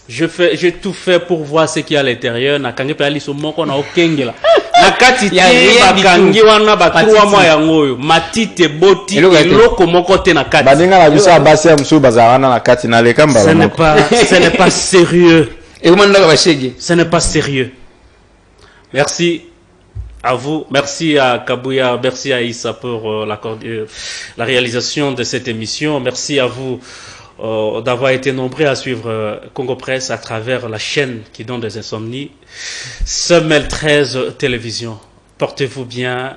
J'ai tout fait pour voir ce qu'il y a à l'intérieur. Nakangé pe ali somoko na okengela. Nakati ti bakangi wana ba 3 mois ya ngoyo. Matite boti eloko moko te nakati. Badinga la biso abasi ya msu bazarana nakati na lekamba. Ce n'est pas sérieux. Et vous mandaka ba shege. Ce n'est pas sérieux. Merci à vous, merci à Kabouya, merci à Issa pour la réalisation de cette émission. Merci à vous d'avoir été nombreux à suivre Congo Presse à travers la chaîne qui donne des insomnies. Semelle 13 Télévision. Portez-vous bien,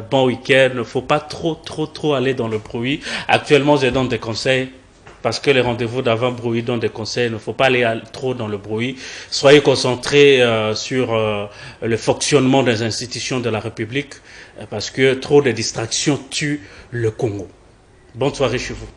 bon week-end. Il ne faut pas trop aller dans le bruit. Actuellement, je donne des conseils parce que les rendez-vous d'avant bruit donnent des conseils. Il ne faut pas aller trop dans le bruit. Soyez concentrés sur le fonctionnement des institutions de la République parce que trop de distractions tuent le Congo. Bonne soirée chez vous.